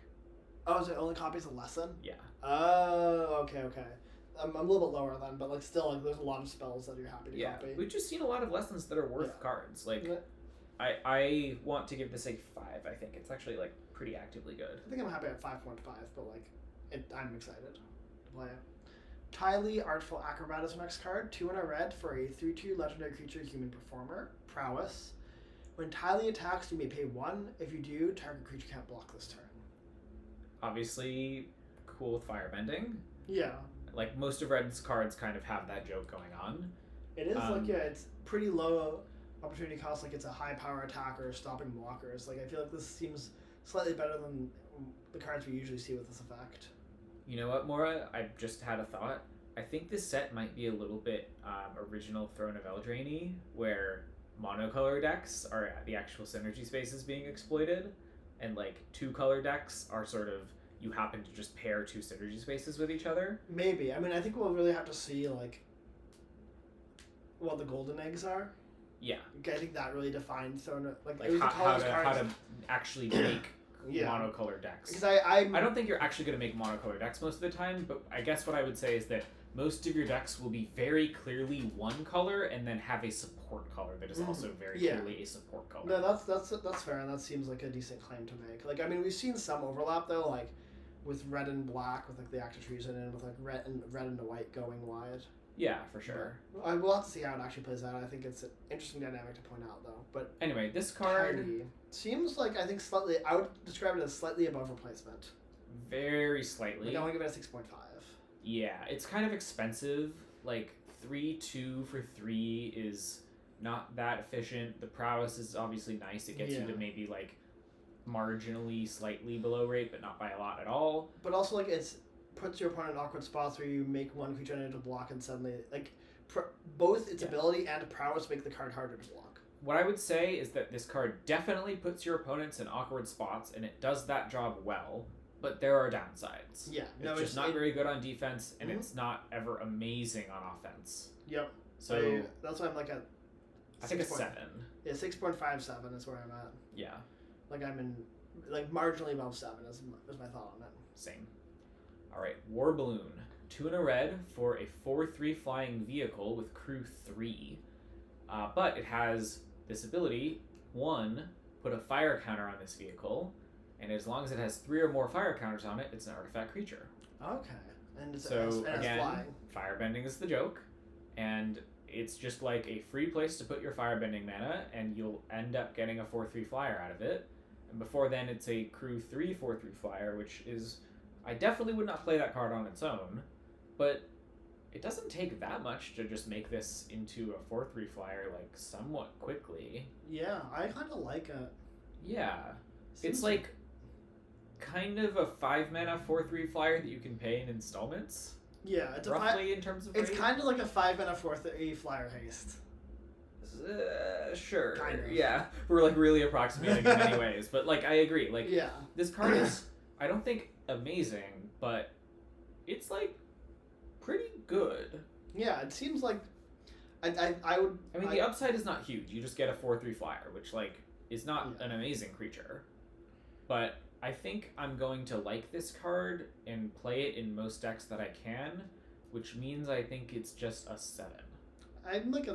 Oh, is it only copies a lesson? Yeah. Oh, okay. I'm a little bit lower then, but like still, like there's a lot of spells that you're happy to copy. We've just seen a lot of lessons that are worth cards. Like, I want to give this a 5. I think it's actually like pretty actively good. I think I'm happy at 5.5, but like, I'm excited to play it. Tylee, Artful Acrobat is the next card. 2 in a red for a 3/2 legendary creature, human performer, prowess. When Tylee attacks, you may pay 1. If you do, target creature can't block this turn. Obviously, cool with firebending. Yeah. Like most of Red's cards kind of have that joke going on. It is it's pretty low opportunity cost, like it's a high power attacker stopping blockers. Like I feel like this seems slightly better than the cards we usually see with this effect. You know what, Maura? I just had a thought. I think this set might be a little bit original Throne of Eldraine, where monocolor decks are the actual synergy spaces being exploited, and like two color decks are sort of you happen to just pair two synergy spaces with each other. Maybe. I mean, I think we'll really have to see like what the golden eggs are. Yeah. I think that really defined Throne of, like how to actually make monocolor decks. Because I don't think you're actually going to make monocolor decks most of the time, but I guess what I would say is that most of your decks will be very clearly one color and then have a support color that is also very clearly a support color. No, that's fair, and that seems like a decent claim to make. Like, I mean, we've seen some overlap though, like with red and black, with like the Act of Treason, and with like red and white going wide. Yeah, for sure. I will have to see how it actually plays out. I think it's an interesting dynamic to point out though. But anyway, this card seems like I think slightly. I would describe it as slightly above replacement. Very slightly. Like I want to give it a 6.5. Yeah, it's kind of expensive. Like 3/2 for 3 is not that efficient. The prowess is obviously nice. It gets you to maybe like marginally slightly below rate, but not by a lot at all. But also like it's puts your opponent in awkward spots where you make one creature into block and suddenly like both its ability and prowess make the card harder to block. What I would say is that this card definitely puts your opponents in awkward spots, and it does that job well. But there are downsides. Yeah, it's just not very good on defense, and it's not ever amazing on offense. Yep. So that's why I'm like at. I think a 7. Yeah, 6.57 is where I'm at. Yeah. Like I'm in, like marginally above 7 is my thought on it. Same. All right, War Balloon, 2 and a red for a 4/3 flying vehicle with crew 3, but it has this ability: 1, put a fire counter on this vehicle. And as long as it has 3 or more fire counters on it, it's an artifact creature. Okay. And so again, firebending is the joke, and it's just like a free place to put your firebending mana, and you'll end up getting a 4/3 flyer out of it. And before then, it's a crew 3 4/3 flyer, which is I definitely would not play that card on its own, but it doesn't take that much to just make this into a 4/3 flyer like somewhat quickly. Yeah, I kind of like it. Yeah, it's like kind of a 5 mana 4/3 flyer that you can pay in installments. Yeah, it's roughly in terms of. It's kind of like a 5 mana 4/3 flyer haste. Sure. Kind of. Yeah, we're like really approximating in many ways, but like I agree. Like this card is, I don't think amazing, but it's like pretty good. Yeah, it seems like I would. I mean, the upside is not huge. You just get a 4/3 flyer, which like is not an amazing creature, but I think I'm going to like this card and play it in most decks that I can, which means I think it's just a 7. I'm like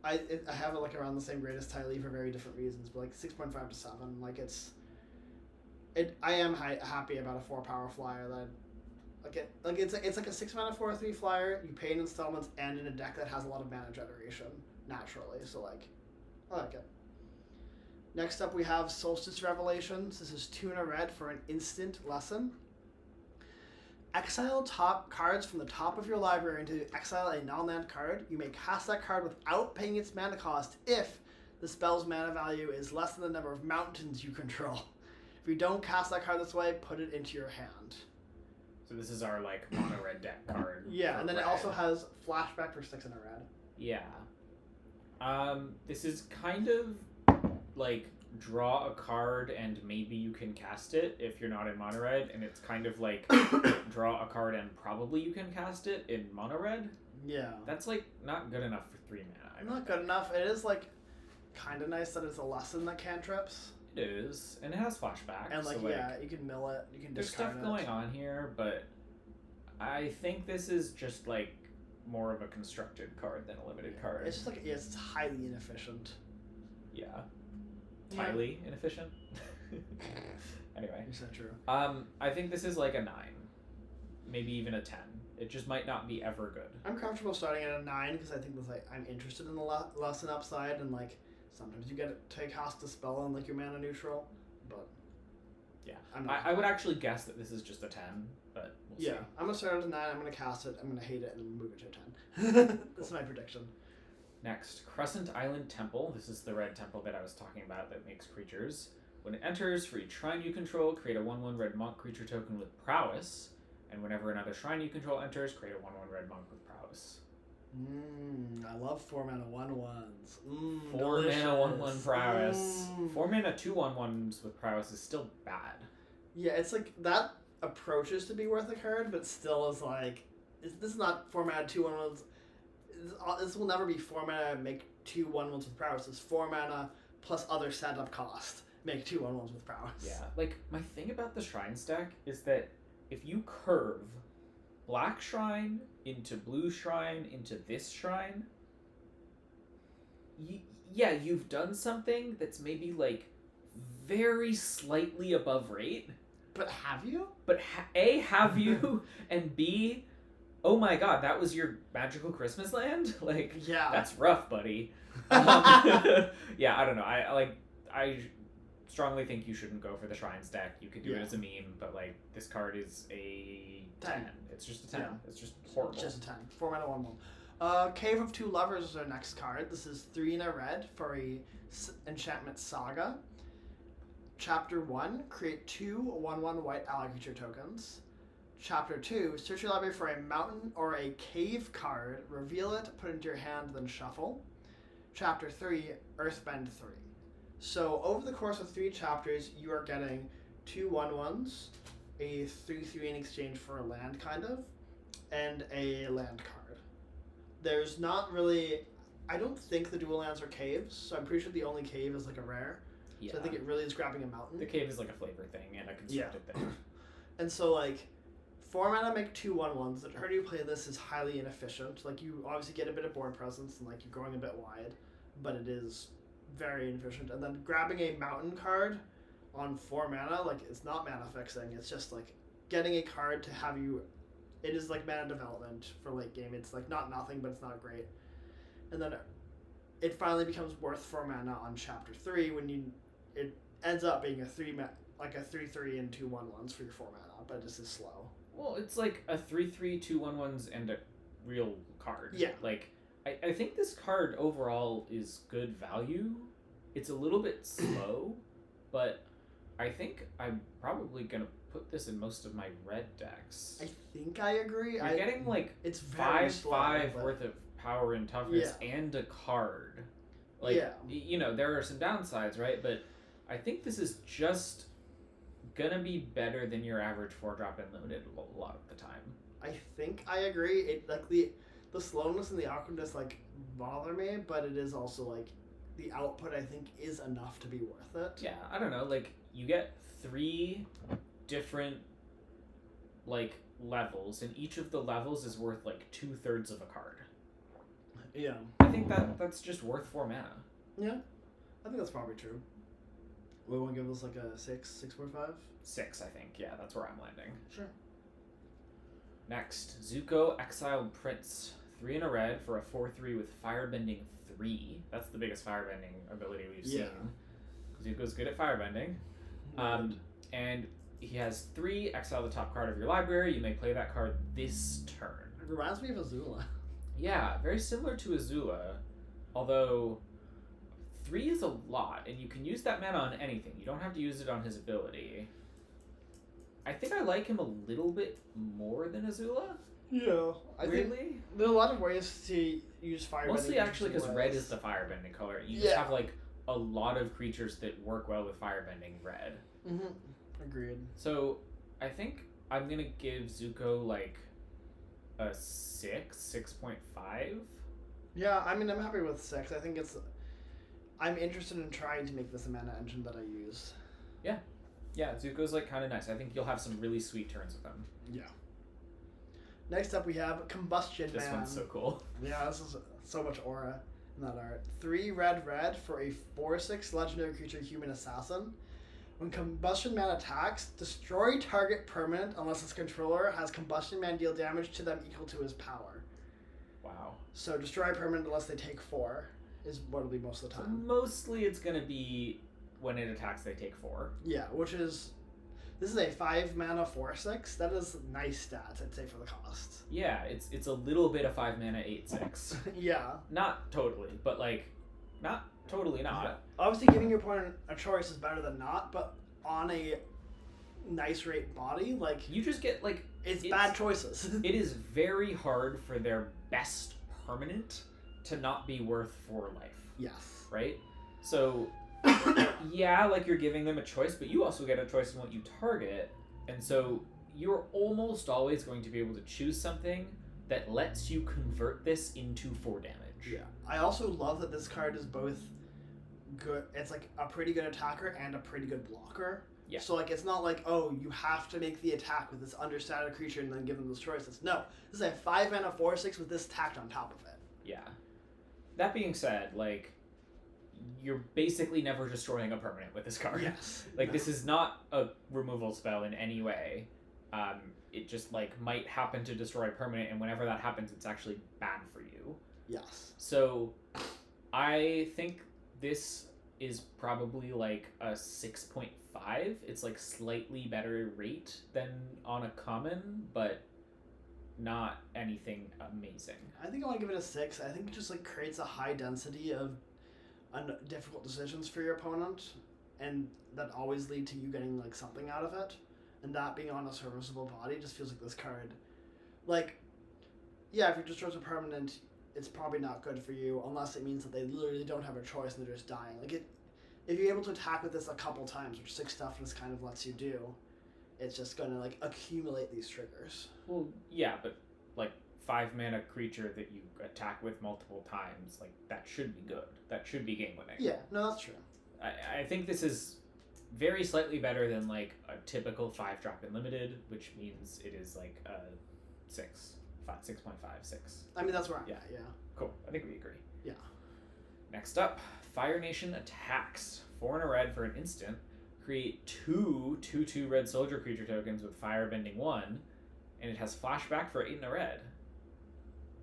I have it like around the same grade as Ty Lee for very different reasons, but like 6.5 to 7, like I am happy about a 4 power flyer that it's like a 6 mana 4/3 flyer. You pay in installments and in a deck that has a lot of mana generation naturally. So like, I like it. Next up, we have Solstice Revelations. This is 2 and a red for an instant lesson. Exile top cards from the top of your library into exile a non-land card. You may cast that card without paying its mana cost if the spell's mana value is less than the number of mountains you control. If you don't cast that card this way, put it into your hand. So this is our like mono red deck card. Yeah, and then it also has flashback for 6 and a red. Yeah. This is kind of like draw a card and maybe you can cast it if you're not in mono red, and it's kind of like draw a card and probably you can cast it in mono red. Yeah. That's like not good enough for 3 mana. Not good enough. It is like kind of nice that it's a lesson that cantrips. It is, and it has flashback. And like, so, like yeah, you can mill it, you can there's discard stuff going on here, but I think this is just like more of a constructed card than a limited card. It's just like it's highly inefficient. Yeah. Highly inefficient. Anyway. Is that true? I think this is like a 9, maybe even a 10. It just might not be ever good. I'm comfortable starting at a 9 because I think that's like I'm interested in the lesson upside, and like sometimes you get to cast a spell on like your mana neutral, but yeah, I would actually guess that this is just a 10, but we'll see. I'm gonna start at a 9. I'm gonna cast it. I'm gonna hate it and move it to a 10. That's my prediction. Next, Crescent Island Temple. This is the red temple that I was talking about that makes creatures. When it enters, for each shrine you control, create a 1/1 red monk creature token with prowess. And whenever another shrine you control enters, create a 1/1 red monk with prowess. I love 4 mana 1/1s. 4 mana 1/1 prowess. Mm. 4 mana 2/1s with prowess is still bad. Yeah, it's like that approaches to be worth a card, but still is like, this is not 4 mana 2/1s. This will never be 4 mana make 2 1/1s with prowess. It's 4 mana plus other setup cost make 2 1/1s with prowess. Yeah, like my thing about the shrine stack is that if you curve black shrine into blue shrine into this shrine, you've done something that's maybe like very slightly above rate. But have you? But A, have you? And B, oh my god, that was your magical Christmas land? Like, yeah, that's rough, buddy. Yeah, I don't know. I strongly think you shouldn't go for the shrines deck. You could do it as a meme, but like this card is a 10. It's just a 10. Yeah. It's just horrible. Just a 10. 4 mana 1/1. Cave of Two Lovers is our next card. This is 3 in a red for a enchantment saga. Chapter 1, create 2 1/1 white ally creature tokens. Chapter 2, search your library for a mountain or a cave card, reveal it, put it into your hand, then shuffle. Chapter 3, Earthbend 3. So over the course of 3 chapters, you are getting 2 1/1s, a 3/3 in exchange for a land, kind of, and a land card. There's not really, I don't think the dual lands are caves, so I'm pretty sure the only cave is like a rare. Yeah. So I think it really is grabbing a mountain. The cave is like a flavor thing and a constructed thing. And so like 4 mana make 2 1/1s. The turn you play this is highly inefficient. Like you obviously get a bit of board presence and like you're going a bit wide, but it is very inefficient. And then grabbing a mountain card on 4 mana, like it's not mana fixing. It's just like getting a card to have you. It is like mana development for late game. It's like not nothing, but it's not great. And then it finally becomes worth 4 mana on chapter 3 when it ends up being a 3/3 and 2 1/1s for your 4 mana, but this is slow. Well, it's like a 3/3 2 1/1s and a real card. Yeah. Like I think this card overall is good value. It's a little bit slow, but I think I'm probably gonna put this in most of my red decks. I think I agree. You're getting like it's very 5/5 worth of power and toughness and a card. Like you know, there are some downsides, right? But I think this is just gonna be better than your average 4-drop in limited a lot of the time. I think I agree. It like the slowness and the awkwardness like bother me, but it is also like the output I think is enough to be worth it. Yeah, I don't know. Like you get 3 different like levels, and each of the levels is worth like 2/3 of a card. Yeah. I think that's just worth 4 mana. Yeah, I think that's probably true. We want to give this like a 6.5? 6, I think. Yeah, that's where I'm landing. Sure. Next, Zuko Exiled Prince. 3 in a red for a 4/3 with Firebending 3. That's the biggest Firebending ability we've seen. Zuko's good at Firebending. And he has 3, exile the top card of your library. You may play that card this turn. It reminds me of Azula. Yeah, very similar to Azula, although 3 is a lot, and you can use that mana on anything. You don't have to use it on his ability. I think I like him a little bit more than Azula. Yeah, weirdly. There are a lot of ways to use Firebending. Mostly actually because red is the Firebending color. You just have like a lot of creatures that work well with Firebending red. Mm-hmm. Agreed. So I think I'm gonna give Zuko like a 6.5. Yeah, I mean I'm happy with 6. I think I'm interested in trying to make this a mana engine that I use. Yeah, Zuko's like kind of nice. I think you'll have some really sweet turns with him. Yeah. Next up we have Combustion Man. This one's so cool. Yeah, this is so much aura in that art. 3 red for a 4/6 legendary creature human assassin. When Combustion Man attacks, destroy target permanent unless its controller has Combustion Man deal damage to them equal to his power. Wow. So destroy permanent unless they take 4 is what it'll be most of the time. So mostly it's going to be when it attacks they take 4. Yeah, which is... This is a 5 mana 4/6. That is nice stats, I'd say, for the cost. Yeah, it's a little bit of 5 mana 8/6. Yeah. Not totally, but like, not totally not. Obviously, giving your opponent a choice is better than not, but on a nice rate body, like, You just get like it's bad choices. it is very hard for their best permanent to not be worth 4 life, Yes. right? So yeah, like you're giving them a choice, but you also get a choice in what you target, and so you're almost always going to be able to choose something that lets you convert this into 4 damage. Yeah. I also love that this card is both good. It's like a pretty good attacker and a pretty good blocker. Yeah. So like it's not like, oh, you have to make the attack with this understated creature and then give them those choices. No, this is a 5 mana 4/6 with this tacked on top of it. Yeah. That being said, like, you're basically never destroying a permanent with this card. Yes. Like, this is not a removal spell in any way. It just, like, might happen to destroy a permanent, and whenever that happens, it's actually bad for you. Yes. So, I think this is probably, like, a 6.5. It's, like, slightly better rate than on a common, but not anything amazing. I think I want to give it a 6. I think it just like creates a high density of difficult decisions for your opponent, and that always lead to you getting like something out of it. And that being on a serviceable body just feels like this card, like, yeah, if you just chose a permanent, it's probably not good for you unless it means that they literally don't have a choice and they're just dying. Like it, if you're able to attack with this a couple times, which 6 toughness kind of lets you do, it's just gonna like accumulate these triggers. Well, yeah, but like 5 mana creature that you attack with multiple times, like that should be good. That should be game winning. Yeah, no, that's true. I think this is very slightly better than like a typical 5-drop in limited, which means it is like a 6.5, 6. I mean, that's where I'm Yeah. at, yeah. Cool. I think we agree. Yeah. Next up, Fire Nation attacks. 4 and a red for an instant. Create 2 2/2 red soldier creature tokens with Firebending 1, and it has flashback for 8 and a red.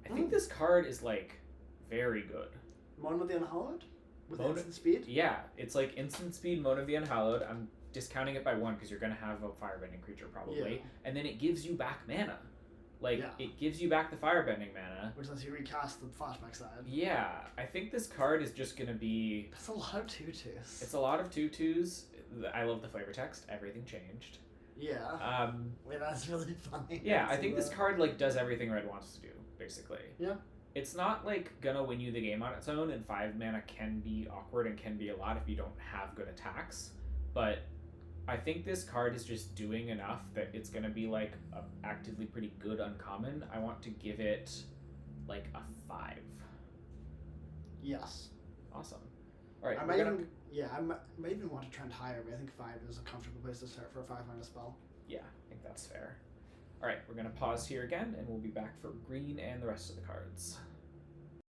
I think this card is like very good. Moan of the Unhallowed? With Moan- instant speed? Yeah, it's like instant speed Moan of the Unhallowed. I'm discounting it by 1 because you're going to have a firebending creature probably. Yeah. And then it gives you back mana. Like, Yeah. it gives you back the firebending mana. Which lets you recast the flashback side. Yeah, I think this card is just going to be... That's a lot of 2/2s. It's a lot of 2/2s. I love the flavor text. Everything changed. Yeah. Wait, that's really funny. Yeah, I think this card like does everything red wants to do, basically. Yeah. It's not like gonna win you the game on its own, and 5 mana can be awkward and can be a lot if you don't have good attacks. But I think this card is just doing enough that it's gonna be like a actively pretty good uncommon. I want to give it like a 5. Yes. Awesome. All right. I might even want to trend higher, but I think 5 is a comfortable place to start for a 5 mana spell. Yeah, I think that's fair. All right, we're gonna pause here again, and we'll be back for green and the rest of the cards.